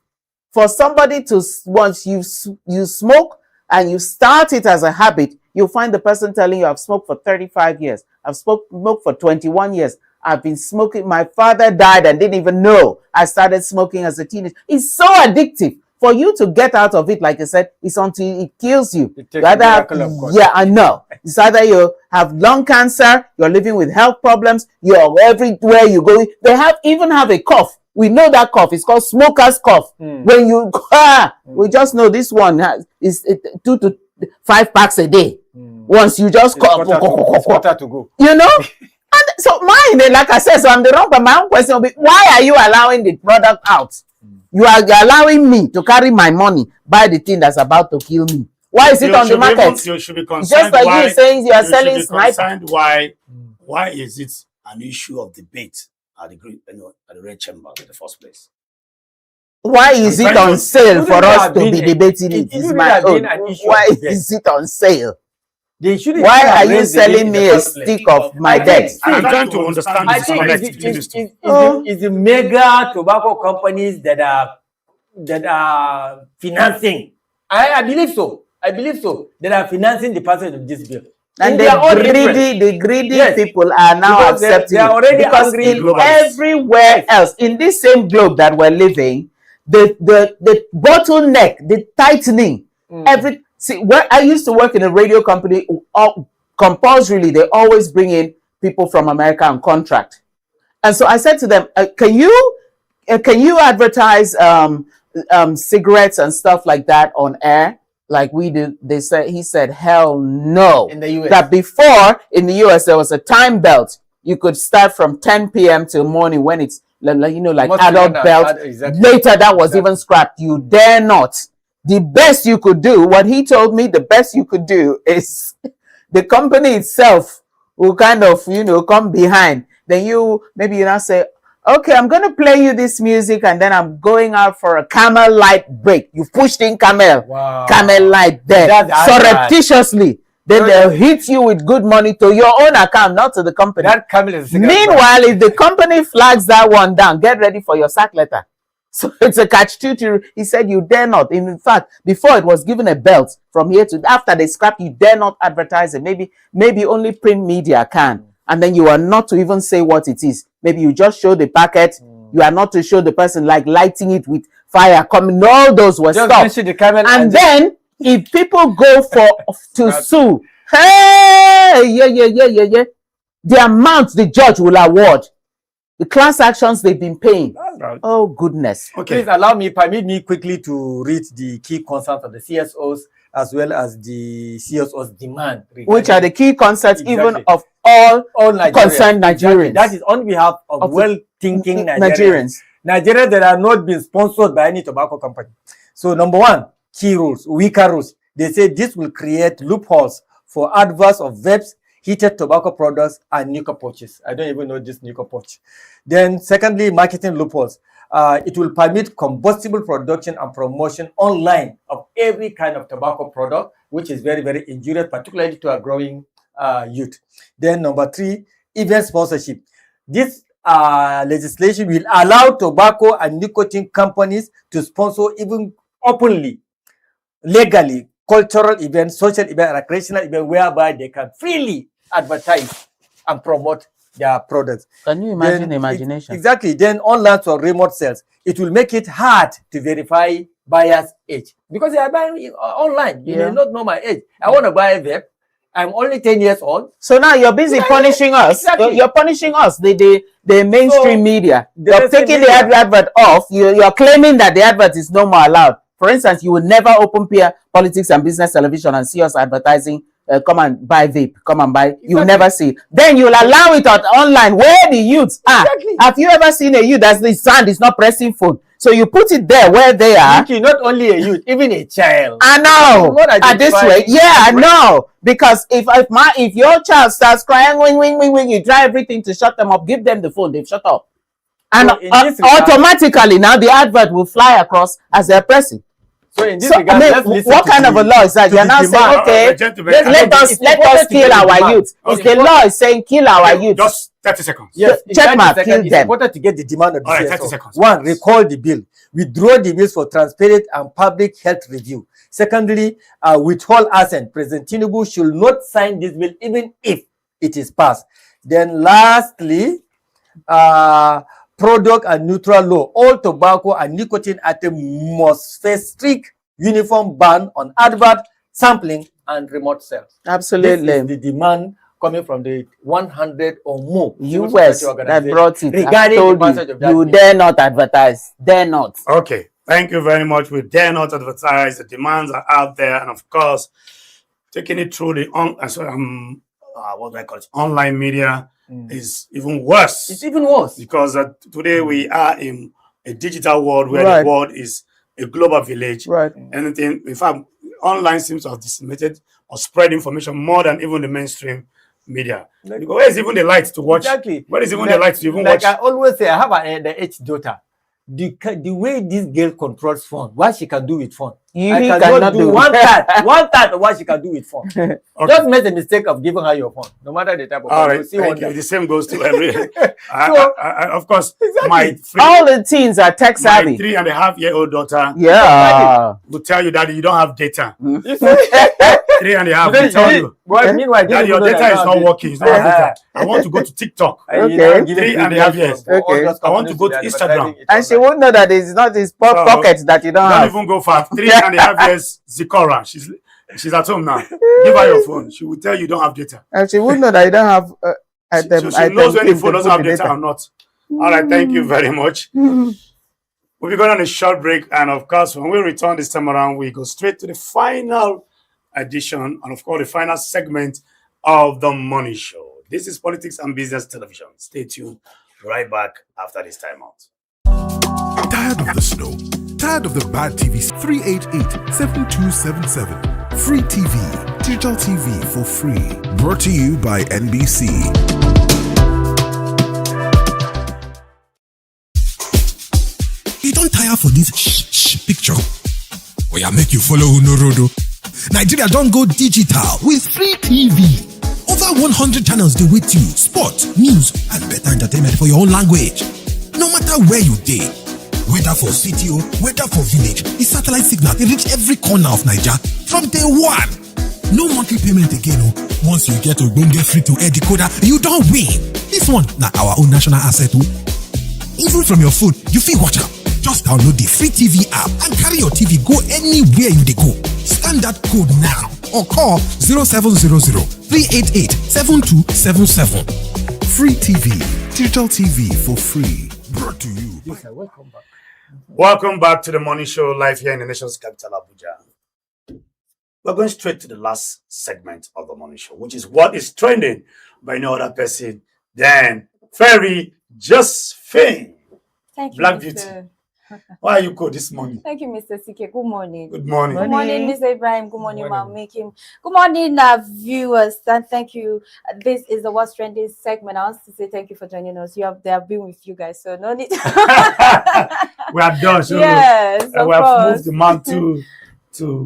Speaker 3: For somebody to, once you smoke and you start it as a habit, you'll find the person telling you, I've smoked for 35 years. I've smoked for 21 years. I've been smoking. My father died and didn't even know I started smoking as a teenager. It's so addictive. For you to get out of it, like I said, it's until it kills you. Yeah, I know. It's either you have lung cancer, you're living with health problems, you're everywhere you go. They even have a cough. We know that cough. It's called smoker's cough. When you, we just know this one is 2 to 5 packs a day. Once you just cough,
Speaker 4: quarter to go.
Speaker 3: And so mine, like I said, so I'm the wrong, but my own question will be, why are you allowing the product out? You are allowing me to carry my money, buy the thing that's about to kill me. Why is it on the market?
Speaker 1: You should be concerned.
Speaker 3: Just like you saying you are selling sniper.
Speaker 1: Why is it an issue of debate at the Red Chamber in the first place?
Speaker 3: Why is it on sale for us to be debating it? Is my own. Why is it on sale? Why are you selling me a stick of my debt?
Speaker 1: I'm trying to understand this connect.
Speaker 4: It's the mega tobacco companies that are financing. I believe so. That are financing the passage of this bill.
Speaker 3: And the greedy people are now accepting
Speaker 4: they are already
Speaker 3: it. Because everywhere else, in this same globe that we're living, the bottleneck, the tightening, where I used to work in a radio company, compulsorily, they always bring in people from America on contract. And so I said to them, can you advertise cigarettes and stuff like that on air like we do? He said, hell no.
Speaker 4: In the US.
Speaker 3: That before, in the US, there was a time belt. You could start from 10 p.m. till morning when it's like
Speaker 4: Most
Speaker 3: adult
Speaker 4: women are
Speaker 3: belt.
Speaker 4: exactly.
Speaker 3: Later, that was
Speaker 4: Exactly.
Speaker 3: even scrapped. You dare not. The best you could do, what he told me, the best you could do is the company itself will kind of, come behind. Then maybe you now say, okay, I'm going to play you this music and then I'm going out for a Camel Light break. You pushed in Camel.
Speaker 4: Wow.
Speaker 3: Camel Light there.
Speaker 4: That's
Speaker 3: Surreptitiously. Then they'll hit you with good money to your own account, not to the company.
Speaker 4: That Camel is
Speaker 3: Meanwhile, if the company flags that one down, get ready for your sack letter. So it's a catch-22. He said, you dare not. In fact, before it was given a belt from here to after they scrap, you dare not advertise it. Maybe only print media can. And then you are not to even say what it is. Maybe you just show the packet. You are not to show the person like lighting it with fire coming. All those were stopped.
Speaker 4: The camel
Speaker 3: And then if people go to sue, hey, yeah. The amount the judge will award, the class actions they've been paying.
Speaker 4: Right.
Speaker 3: Oh, goodness.
Speaker 1: Okay.
Speaker 4: Please permit me quickly to read the key concerns of the CSOs as well as the CSOs' demand.
Speaker 3: Which are the key concepts even of all concerned Nigerians.
Speaker 4: Exactly. That is on behalf of well-thinking Nigerians. Nigerians that are not being sponsored by any tobacco company. So number one, key rules, weaker rules. They say this will create loopholes for adverts of vapes, heated tobacco products, and nicotine pouches. I don't even know this nicotine pouch. Then secondly, marketing loopholes. It will permit combustible production and promotion online of every kind of tobacco product, which is very, very injurious, particularly to our growing youth. Then number three, event sponsorship. This legislation will allow tobacco and nicotine companies to sponsor even openly, legally, cultural events, social events, recreational events, whereby they can freely advertise and promote their products.
Speaker 3: Can you imagine imagination?
Speaker 4: Exactly. Then online or remote sales, it will make it hard to verify buyer's age because they are buying online. You may not know my age. I want to buy a vape. I'm only 10 years old.
Speaker 3: So now you're busy punishing us.
Speaker 4: Exactly.
Speaker 3: You're punishing us, the mainstream media. You're taking the advert off. You're claiming that the advert is no more allowed. For instance, you will never open Politics and Business Television and see us advertising, come and buy vape, come and buy. Exactly. You will never see it. Then you'll allow it online where the youths are. Exactly. Have you ever seen a youth that's the hand is not pressing phone? So you put it there where they are.
Speaker 4: Not only a youth, even a child.
Speaker 3: I know. At this rate, yeah, I know. Because if your child starts crying, wing, you try everything to shut them up. Give them the phone. They've shut up, and automatically now the advert will fly across as they're pressing.
Speaker 4: So in this regard,
Speaker 3: what kind of a law is that? You're now saying, okay, let us kill our youth. If the law is saying kill our youth,
Speaker 1: just 30 seconds.
Speaker 4: Yes,
Speaker 3: check mark, kill them.
Speaker 4: It's important to get the demand of the CSO.
Speaker 1: 30 seconds.
Speaker 4: One, recall the bill. Withdraw the bills for transparent and public health review. Secondly, withhold assent. President Tinubu should not sign this bill even if it is passed. Then lastly, product and neutral law. All tobacco and nicotine items must face strict uniform ban on advert, sampling, and remote sales.
Speaker 3: Absolutely.
Speaker 4: This is the demand coming from the 100 or more
Speaker 3: US that brought it.
Speaker 4: Regarding
Speaker 3: you dare not advertise. Dare not.
Speaker 1: Okay. Thank you very much. We dare not advertise. The demands are out there. And of course, taking it through the what do I call it? Online media is even worse.
Speaker 4: It's even worse.
Speaker 1: Because today we are in a digital world where the world is a global village.
Speaker 3: Right.
Speaker 1: Anything, in fact, online seems to have disseminated or spread information more than even the mainstream media. Because where is even the light to watch?
Speaker 4: Exactly.
Speaker 1: Where is even the light to even watch?
Speaker 4: Like I always say, I have the H daughter. The way this girl controls phone, what she can do with phone, I cannot do one third of what she can do with phone. Okay. Just make the mistake of giving her your phone, no matter the type of phone.
Speaker 1: All right, thank you. The same goes to every. Of course,
Speaker 4: exactly.
Speaker 3: All the teens are tech savvy.
Speaker 1: My 3.5-year-old daughter, will tell you that you don't have data. 3.5 will tell you.
Speaker 4: Well, meanwhile,
Speaker 1: that your data is not working. It's not data. I want to go to TikTok.
Speaker 3: Okay.
Speaker 1: 3.5 years. Okay. I want to go to Instagram.
Speaker 3: And she won't know that it's not his pockets that you don't have.
Speaker 1: Don't even go far. 3.5 years, Zikora. She's at home now. Give her your phone. She will tell you don't have data.
Speaker 3: And she won't know that you don't have items.
Speaker 1: She knows when the phone doesn't have data or not. All right, thank you very much. We'll be going on a short break. And of course, when we return this time around, we go straight to the final edition and of course the final segment of the Money Show. This is Politics and Business Television. Stay tuned Right back after this timeout.
Speaker 5: Tired of the snow? Tired of the bad TV? 388-7277. Free TV. Digital TV for free. Brought to you by NBC. You don't tire for this picture? Oh yeah, make you follow Unorodo. Nigeria don't go digital with free TV. Over 100 channels they with you. Sport, news, and better entertainment for your own language. No matter where you dey, whether for city or whether for village, the satellite signal they reach every corner of Nigeria from day one. No monthly payment again. Once you get Ogbonge free to air decoder, you don't win. This one, now our own national asset. Even from your phone, you feel watch out. Just download the free TV app and carry your TV go anywhere you dey go. Scan that code now or call 0700-388-7277. Free TV, digital TV for free. Brought to you.
Speaker 4: Yes, sir. Welcome back.
Speaker 1: Welcome back to the morning show live here in the nation's capital, Abuja. We're going straight to the last segment of the morning show, which is what is trending by no other person than Ferry Josephine.
Speaker 6: Thank you,
Speaker 1: Black
Speaker 6: Mr.
Speaker 1: Beauty. Why are you cold this morning?
Speaker 6: Thank you, Mr. CK. Good morning.
Speaker 1: Good morning.
Speaker 6: Good morning, Mr. Ibrahim. Good morning, Ma'am Making. Good morning, viewers. And thank you. This is the What's Trending segment. I want to say thank you for joining us. They have been with you guys, so no need.
Speaker 1: We are done. So
Speaker 6: yes,
Speaker 1: we have moved the man to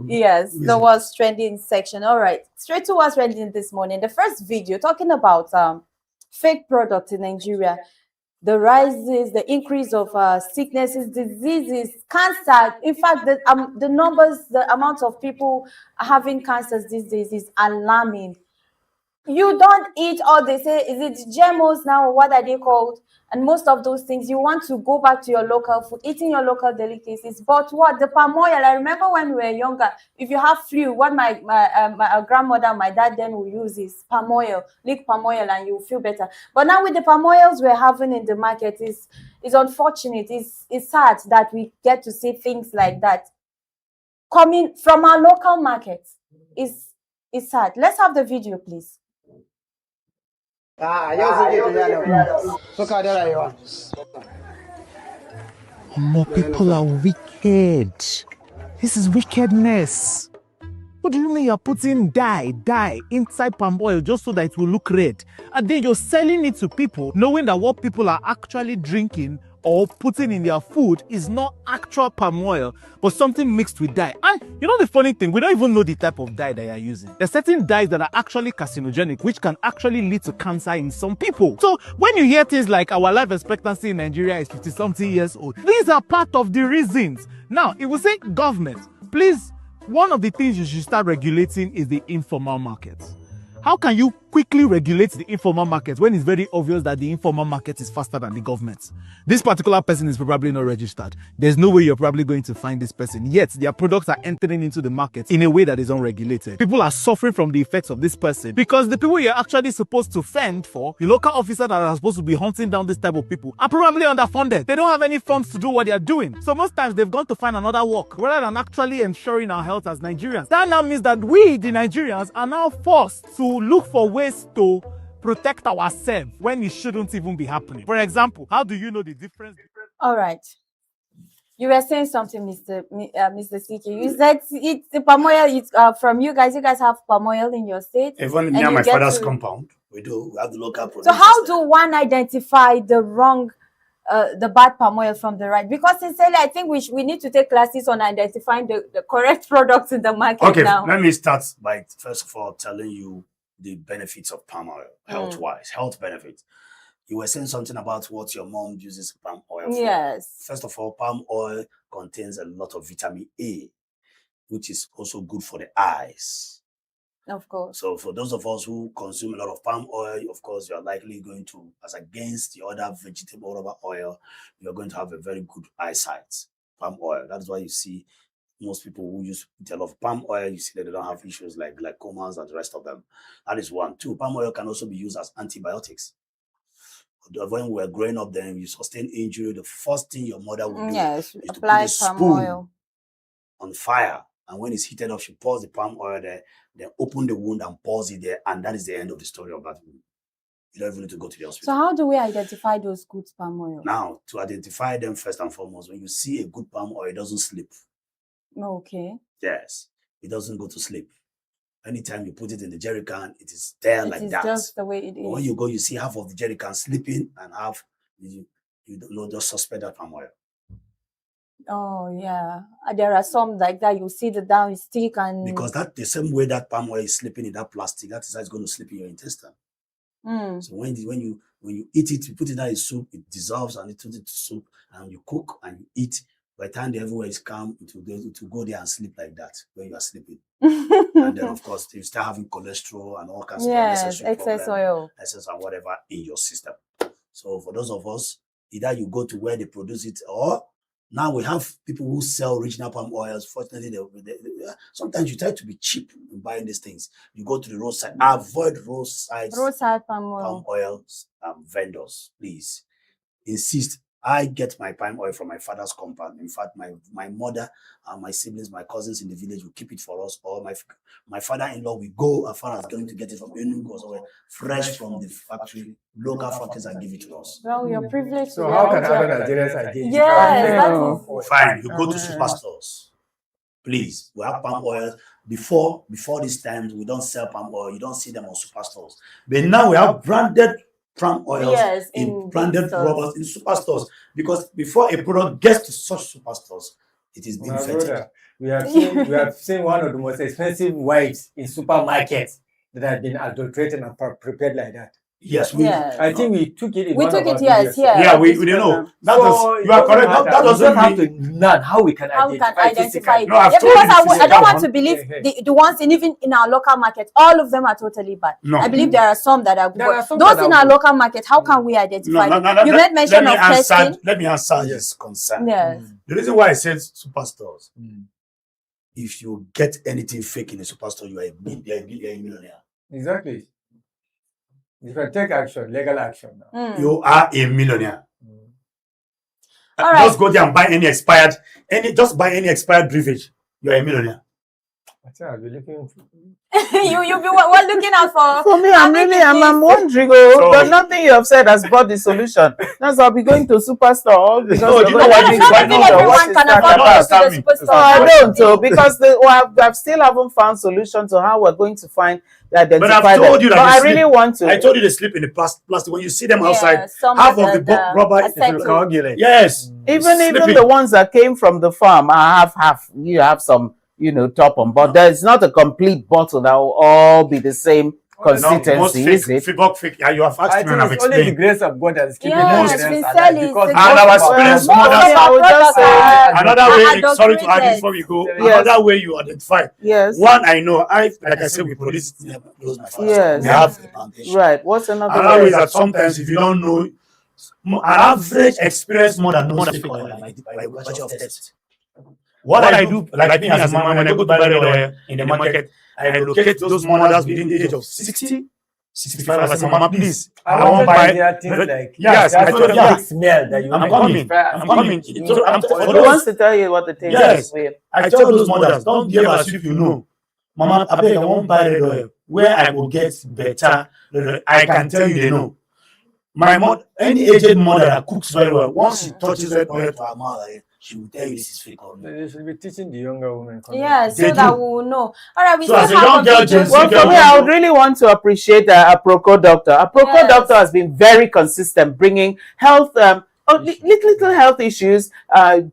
Speaker 6: yes, the What's Trending section. All right, straight to What's Trending this morning. The first video talking about fake products in Nigeria. The rises, the increase of sicknesses, diseases, cancer. In fact, the numbers, the amount of people having cancers these days is alarming. You don't eat all they say, is it GMOs now, or what are they called? And most of those things, you want to go back to your local food, eating your local delicacies. But what, the palm oil, I remember when we were younger, if you have flu, what my grandmother, my dad then will use is palm oil, lick palm oil, and you feel better. But now with the palm oils we're having in the market, is unfortunate. It's sad that we get to see things like that coming from our local market. It's sad. Let's have the video, please.
Speaker 7: More people are wicked. This is wickedness. What do you mean you're putting dye inside palm oil just so that it will look red? And then you're selling it to people knowing that what people are actually drinking or putting in their food is not actual palm oil, but something mixed with dye. And you know the funny thing, we don't even know the type of dye that you're using. There's certain dyes that are actually carcinogenic, which can actually lead to cancer in some people. So when you hear things like our life expectancy in Nigeria is 50-something years old, these are part of the reasons. Now, if we say government, please, one of the things you should start regulating is the informal market. How can you quickly regulate the informal market when it's very obvious that the informal market is faster than the government? This particular person is probably not registered. There's no way you're probably going to find this person. Yet, their products are entering into the market in a way that is unregulated. People are suffering from the effects of this person because the people you're actually supposed to fend for, the local officers that are supposed to be hunting down this type of people, are probably underfunded. They don't have any funds to do what they're doing. So most times they've gone to find another work rather than actually ensuring our health as Nigerians. That now means that we, the Nigerians, are now forced to look for ways to protect ourselves when it shouldn't even be happening. For example, how do you know the difference?
Speaker 6: All right. You were saying something, Mr. CK. You said it's the palm oil. It's from you guys. You guys have palm oil in your state.
Speaker 1: Even near my father's compound, we do. We have the local produce.
Speaker 6: So how do one identify the wrong, the bad palm oil from the right? Because sincerely, I think we need to take classes on identifying the correct products in the market now.
Speaker 1: Let me start by first of all telling you the benefits of palm oil, health-wise, health benefits. You were saying something about what your mom uses palm oil for.
Speaker 6: Yes.
Speaker 1: First of all, palm oil contains a lot of vitamin A, which is also good for the eyes.
Speaker 6: Of course.
Speaker 1: So for those of us who consume a lot of palm oil, of course, you are likely going to, as against the other vegetable rubber oil, you are going to have a very good eyesight. Palm oil. That's why you see most people who use a lot of palm oil, you see that they don't have issues like glaucomas and the rest of them. That is one. Two, palm oil can also be used as antibiotics. When we were growing up, then you sustain injury, the first thing your mother would do is to put a spoon on fire. And when it's heated up, she pours the palm oil there, then open the wound and pours it there. And that is the end of the story of that wound. You don't even need to go to the hospital.
Speaker 6: So how do we identify those good palm oil?
Speaker 1: Now, to identify them first and foremost, when you see a good palm oil, it doesn't sleep.
Speaker 6: Okay.
Speaker 1: Yes, it doesn't go to sleep. Anytime you put it in the jerry can, it is there like that.
Speaker 6: Just the way it is.
Speaker 1: When you go, you see half of the jerry can sleeping and half you don't know, just suspect that palm oil.
Speaker 6: Oh yeah, there are some like that. You see the down stick and
Speaker 1: because that the same way that palm oil is sleeping in that plastic, that is how it's going to sleep in your intestine. So when you eat it, you put it in soup, it dissolves and it turns into soup, and you cook and you eat. By the time everywhere is calm, it will go there and sleep like that when you are sleeping. And then of course you start having cholesterol and all kinds of unnecessary
Speaker 6: excess oil,
Speaker 1: excess and whatever in your system. So for those of us, either you go to where they produce it, or now we have people who sell original palm oils. Fortunately, sometimes you try to be cheap in buying these things. You go to the roadside. Avoid roadside palm oils vendors, please. Insist. I get my palm oil from my father's compound. In fact, my mother and my siblings, my cousins in the village will keep it for us. Or my father-in-law will go as far as going to get it from Enugu or somewhere, fresh from the factory, local factories, and give it to us.
Speaker 6: Well, you're privileged.
Speaker 4: So how can other Nigerians identify?
Speaker 6: Yes,
Speaker 1: fine. You go to superstores. Please, we have palm oil. Before these times, we don't sell palm oil. You don't see them on superstores. But now we have branded palm oils in branded rubbers in superstores, because before a product gets to such superstores, it is being vetted.
Speaker 4: We have seen one of the most expensive wines in supermarkets that have been adulterated and prepared like that.
Speaker 1: Yes,
Speaker 4: I think we took it.
Speaker 6: We took it,
Speaker 4: yes.
Speaker 1: Yeah, we didn't know. You are correct. That doesn't
Speaker 4: have to learn how we can identify it.
Speaker 1: No, I've told
Speaker 6: because I don't want to believe the ones even in our local market, all of them are totally bad.
Speaker 1: No.
Speaker 6: I believe there are some that are good. Those in our local market, how can we identify them? You made mention of testing.
Speaker 1: Let me answer his concern.
Speaker 6: Yes.
Speaker 1: The reason why I said superstores, if you get anything fake in a superstore, you are a millionaire.
Speaker 4: Exactly. You can take action, legal action now.
Speaker 1: You are a millionaire.
Speaker 6: All right.
Speaker 1: Just go there and buy any expired beverage. You are a millionaire.
Speaker 4: I think I'll be looking for
Speaker 6: you be what looking out for?
Speaker 3: For me, I'm wondering, but nothing you have said has brought the solution. That's why I'll be going to superstore because
Speaker 6: everyone can afford to go to the superstore.
Speaker 3: So I don't, because I still haven't found solution to how we're going to find identify
Speaker 1: but I've told you that
Speaker 3: I really want to.
Speaker 1: I told you they sleep in the plastic. When you see them outside, half of the rubber is
Speaker 4: coagulate.
Speaker 1: Yes.
Speaker 3: Even the ones that came from the farm, you have some, top on, but there's not a complete bottle that will all be the same consistency, is it?
Speaker 1: You have asked me and I've
Speaker 4: it's only the
Speaker 1: explained.
Speaker 4: grace of God that is keeping
Speaker 1: another way, sorry to argue before we go, another way you identify.
Speaker 3: Yes.
Speaker 1: One, I know, like I said, we produce it close my father.
Speaker 3: Yes.
Speaker 1: We have the plantation.
Speaker 3: Right. What's another
Speaker 1: way?
Speaker 3: way?
Speaker 1: Is that sometimes if you don't know, an average experience more than fake oil by virtue of test. What I do, like me as a man, when I go to buy oil in the market, I locate those mothers within the age of 60, 65. I say, Mama, please, I won't buy. Yes, I told you.
Speaker 4: Smell that you
Speaker 1: I'm coming.
Speaker 3: He wants to tell you what the taste is.
Speaker 1: Yes, I tell those mothers, don't behave as if you know. Mama, I beg, I won't buy red oil. Where I will get better, I can tell you they know. My mother, any aged mother that cooks very well, once she touches red oil to her mouth, she will tell you this is fake oil.
Speaker 4: They should be teaching the younger women.
Speaker 6: Yeah, so that we will know. All right, we
Speaker 1: so
Speaker 6: still have
Speaker 1: a young girl,
Speaker 3: well, for me, I would really want to appreciate a Proco doctor. A Proco doctor has been very consistent, bringing health, little health issues,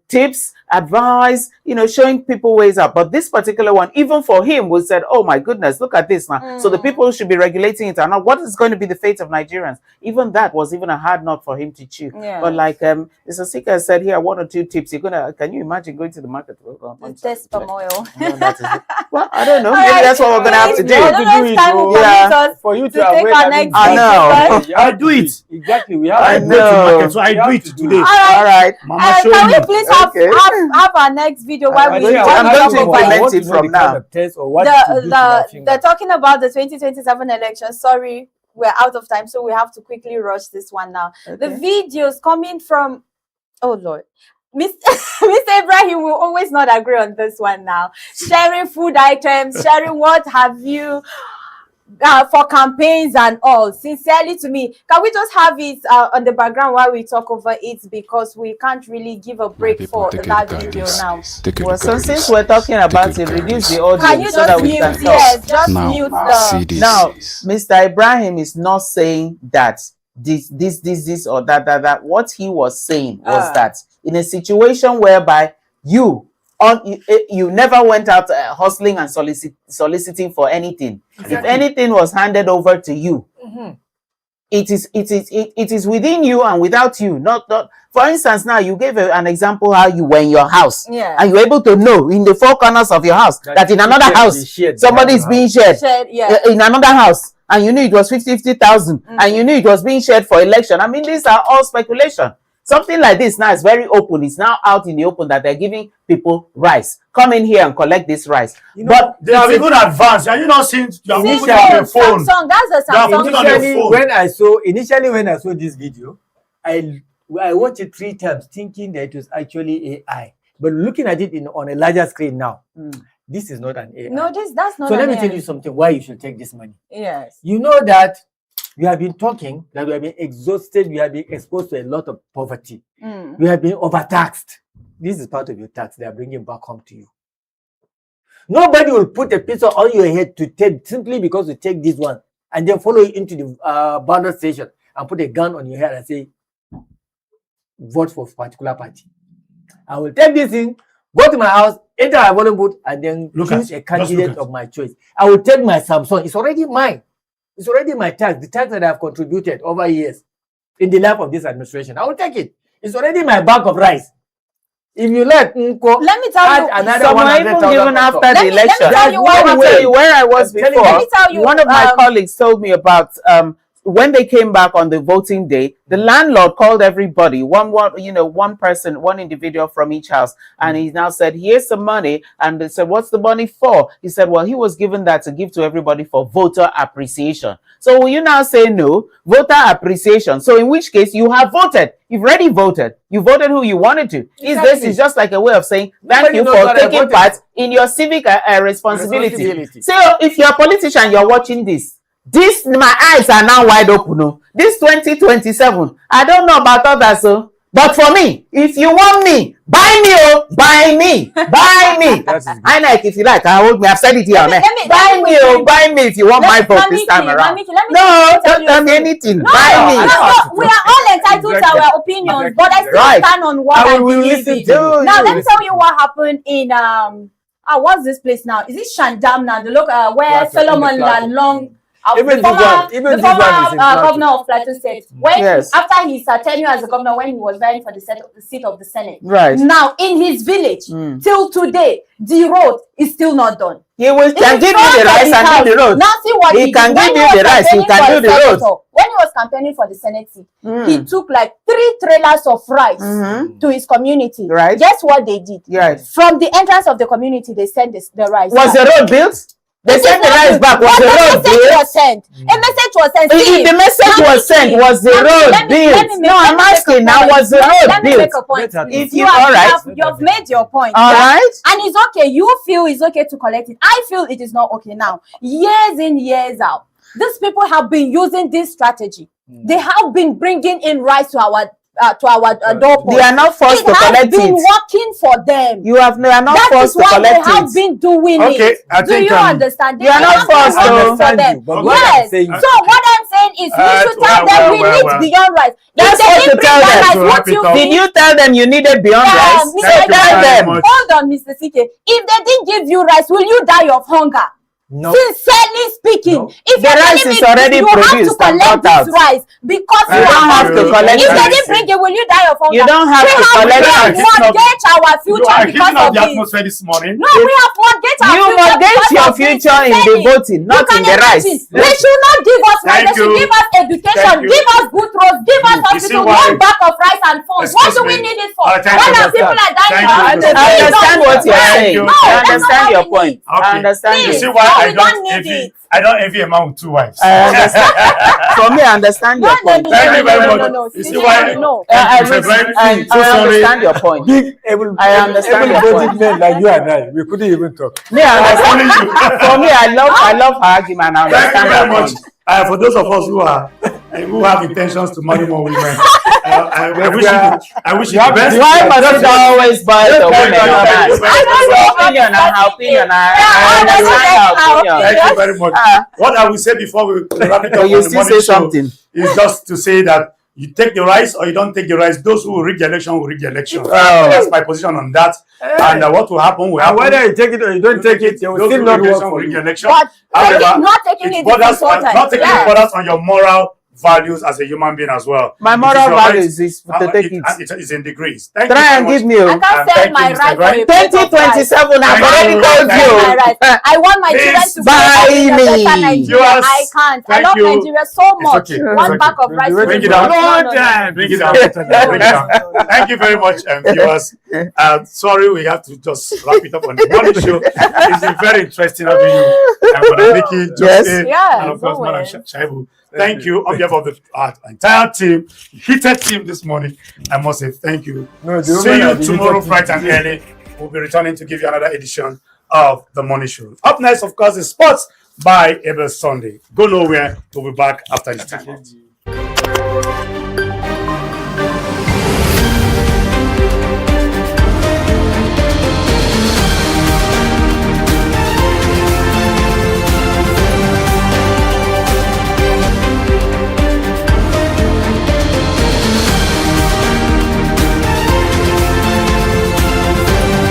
Speaker 3: tips, advice, showing people ways out. But this particular one, even for him, we said, oh my goodness, look at this now. So the people should be regulating it. And now what is going to be the fate of Nigerians? Even that was even a hard nut for him to chew. But like Mr. Sika said here, 1 or 2 tips. Can you imagine going to the market?
Speaker 6: Test palm oil.
Speaker 3: Well, I don't know. Maybe that's what we're going to have to do.
Speaker 4: For you to
Speaker 6: take our next
Speaker 3: I know.
Speaker 1: I do it.
Speaker 4: Exactly. We
Speaker 1: have
Speaker 4: I
Speaker 1: know. So I do it today.
Speaker 3: All right.
Speaker 1: Mama,
Speaker 6: can we please have our next video where
Speaker 3: I'm going to implement it from now.
Speaker 6: They're talking about the 2027 election. Sorry, we're out of time, so we have to quickly rush this one now. The videos coming from, oh Lord, Mr. Ibrahim will always not agree on this one now. Sharing food items, sharing what have you. for campaigns and all. Sincerely, to me, can we just have it on the background while we talk over it, because we can't really give a break for that video now.
Speaker 3: Well, so since we're talking about it, reduce the audio.
Speaker 6: Can you
Speaker 3: so
Speaker 6: just
Speaker 3: that we
Speaker 6: mute?
Speaker 3: can talk.
Speaker 6: Yes, just mute the.
Speaker 3: Now, Mr. Ibrahim is not saying that this or that. What he was saying was that in a situation whereby you never went out hustling and soliciting for anything. Exactly. If anything was handed over to you, it is within you and without you. Not for instance, now you gave an example how you were in your house, and you're able to know in the four corners of your house that in another house somebody is being shared in another house, and you knew it was 50,000, and you knew it was being shared for election. I mean, these are all speculation. Something like this now is very open. It's now out in the open that they're giving people rice. Come in here and collect this rice.
Speaker 1: You know, but they have even advanced. Are you not seeing? You are putting on the phone.
Speaker 6: Samsung, that's the
Speaker 4: Samsung. Initially, when I saw this video, I watched it 3 times, thinking that it was actually AI. But looking at it on a larger screen now, this is not an AI.
Speaker 6: No, that's not.
Speaker 4: So let me tell you something. Why you should take this money?
Speaker 6: Yes.
Speaker 4: You know that. We have been talking that we have been exhausted, we have been exposed to a lot of poverty. We have been overtaxed. This is part of your tax they are bringing back home to you. Nobody will put a pizza on your head to take simply because you take this one and then follow you into the ballot station and put a gun on your head and say, vote for a particular party. I will take this in, go to my house, enter a voting booth, and then choose a candidate of my choice. I will take my Samsung. It's already mine. It's already my tax, the tax that I have contributed over years in the life of this administration. I will take it. It's already my bag of rice. If you let me
Speaker 6: tell you,
Speaker 3: another one even after the election. Let me tell you where I was before.
Speaker 6: Let me tell you,
Speaker 3: one of my colleagues told me about when they came back on the voting day, the landlord called everybody, one person, one individual from each house, and he now said, here's some money. And they said, what's the money for? He said, well, he was given that to give to everybody for voter appreciation. So will you now say no? Voter appreciation. So in which case you have voted. You've already voted. You voted who you wanted to. Exactly. This is just like a way of saying thank you for taking part in your civic responsibility. So if you're a politician, you're watching this. My eyes are now wide open. No? This 2027, I don't know about others, but for me, if you want me, buy me, buy me, buy me. I like if you like. I've said it here. Buy me if you want my vote this time around. No, don't tell me anything. Buy me.
Speaker 6: No, we are all entitled to our opinions, but I still stand on what I believe in. Now, let me tell you what happened in what's this place now? Is it Shandam now? The look where Solomon Lalong.
Speaker 4: The
Speaker 6: former governor of Plateau State, after his tenure as a governor, when he was vying for the seat of the Senate.
Speaker 3: Right.
Speaker 6: Now, in his village, till today, the road is still not done.
Speaker 3: He can give you the rice and do the road.
Speaker 6: Now see what
Speaker 3: he can give you the rice, he can do the road.
Speaker 6: When he was campaigning for the Senate seat, he took like 3 trailers of rice to his community.
Speaker 3: Right.
Speaker 6: Guess what they did?
Speaker 3: Yes.
Speaker 6: From the entrance of the community, they sent the rice.
Speaker 3: Was the road built? They sent the rice back. Was the road built?
Speaker 6: A message was sent.
Speaker 3: If the message was sent, was the road built? No, I'm asking now, was the road built?
Speaker 6: Make a point.
Speaker 3: If you all right,
Speaker 6: you've made your point.
Speaker 3: All right,
Speaker 6: and it's okay. You feel it's okay to collect it. I feel it is not okay now. Years in, years out, these people have been using this strategy. They have been bringing in rice to our doorpost.
Speaker 3: They are not forced to collect it.
Speaker 6: It has been working for them.
Speaker 3: They are not forced to collect it.
Speaker 6: That is why they have been doing it. Do you understand?
Speaker 3: You are not forced to
Speaker 6: for them. Yes. So what I'm saying is we should tell them we need beyond rice.
Speaker 3: That's what to tell them. Did you tell them you needed beyond rice?
Speaker 6: Tell them. Hold on, Mr. CK. If they didn't give you rice, will you die of hunger?
Speaker 4: No.
Speaker 6: Sincerely speaking, if
Speaker 3: the rice is already produced,
Speaker 6: you have to collect this rice because
Speaker 3: you don't have to collect it.
Speaker 6: If they didn't bring it, will you die of hunger?
Speaker 3: You don't have to collect it.
Speaker 6: We have mortgaged our future because of
Speaker 1: the atmosphere this morning.
Speaker 6: No, we have mortgaged our future.
Speaker 3: You mortgage your future in the voting, not in the rice.
Speaker 6: They should not give us rice. They should give us education, give us good roads, give us hospital, one bag of rice and phones. What do we need it for? When our people are dying,
Speaker 3: I understand what you're saying. I understand your point. I understand.
Speaker 1: You see why
Speaker 6: we don't need it.
Speaker 1: I don't envy a man with 2 wives.
Speaker 3: I understand. For me, I understand your point.
Speaker 1: Thank you very much.
Speaker 6: No.
Speaker 1: You see why?
Speaker 6: No.
Speaker 3: I
Speaker 1: So
Speaker 3: understand your point.
Speaker 4: Big,
Speaker 3: I understand your
Speaker 4: able-bodied
Speaker 3: point.
Speaker 4: men like you and I, we couldn't even talk.
Speaker 3: Me, I understand. For me, I love her argument. I
Speaker 1: Thank you
Speaker 3: understand
Speaker 1: very
Speaker 3: your
Speaker 1: much.
Speaker 3: point.
Speaker 1: For those of us who have intentions to marry more women, I wish you the best.
Speaker 3: Why must it always boil the women? Her opinion. I understand her opinion.
Speaker 1: Thank you very much. What I will say before we wrap it up
Speaker 3: you
Speaker 1: on the
Speaker 3: still
Speaker 1: morning
Speaker 3: say
Speaker 1: show
Speaker 3: something.
Speaker 1: is just to say that you take the rice or you don't take the rice. Those who will rig the election will rig the election. That's my position on that. And what will happen will
Speaker 4: And
Speaker 1: happen.
Speaker 4: whether you take it or you don't take it, you will
Speaker 1: Those
Speaker 4: still
Speaker 1: who
Speaker 4: not
Speaker 1: rig the
Speaker 4: work
Speaker 1: election will
Speaker 4: for
Speaker 1: rig
Speaker 4: you.
Speaker 1: the election.
Speaker 6: But
Speaker 1: However,
Speaker 6: not taking it is important.
Speaker 1: not taking it borders on your moral values as a human being as well.
Speaker 3: My moral values is to take it.
Speaker 1: It's in degrees. Thank you
Speaker 3: Try
Speaker 1: very
Speaker 3: and
Speaker 1: much.
Speaker 3: give me.
Speaker 6: I can't sell
Speaker 1: thank
Speaker 6: my
Speaker 1: you, Mr.
Speaker 6: right for
Speaker 1: Brian.
Speaker 6: a plate of rice.
Speaker 3: 2027, I've
Speaker 1: Thank
Speaker 3: already
Speaker 1: you.
Speaker 3: told
Speaker 1: Thank
Speaker 3: you.
Speaker 6: My right. I want my children to
Speaker 3: Buy
Speaker 6: be in a
Speaker 3: me.
Speaker 6: better Nigeria.
Speaker 1: Viewers,
Speaker 6: I can't. I
Speaker 1: thank
Speaker 6: love
Speaker 1: you.
Speaker 6: Nigeria so much.
Speaker 1: okay.
Speaker 6: One
Speaker 1: It's
Speaker 6: bag
Speaker 1: okay.
Speaker 6: of rice.
Speaker 1: Bring
Speaker 6: will
Speaker 1: it down.
Speaker 6: no.
Speaker 1: Bring it down. Bring it down. Thank you very much, viewers. Sorry, we have to just wrap it up on the morning show. It's been very interesting having you. And Nikki, Justin,
Speaker 6: Yeah,
Speaker 1: and of course, Madam
Speaker 6: always.
Speaker 1: Shaibu. Thank you on behalf of the entire team, heated team this morning. I must say thank you.
Speaker 4: No, the
Speaker 1: See
Speaker 4: women
Speaker 1: you
Speaker 4: are the
Speaker 1: tomorrow,
Speaker 4: heated
Speaker 1: bright and early. We'll be returning to give you another edition of the morning show. Up next, of course, is Sports by Abel Sunday. Go nowhere. We'll be back after this time.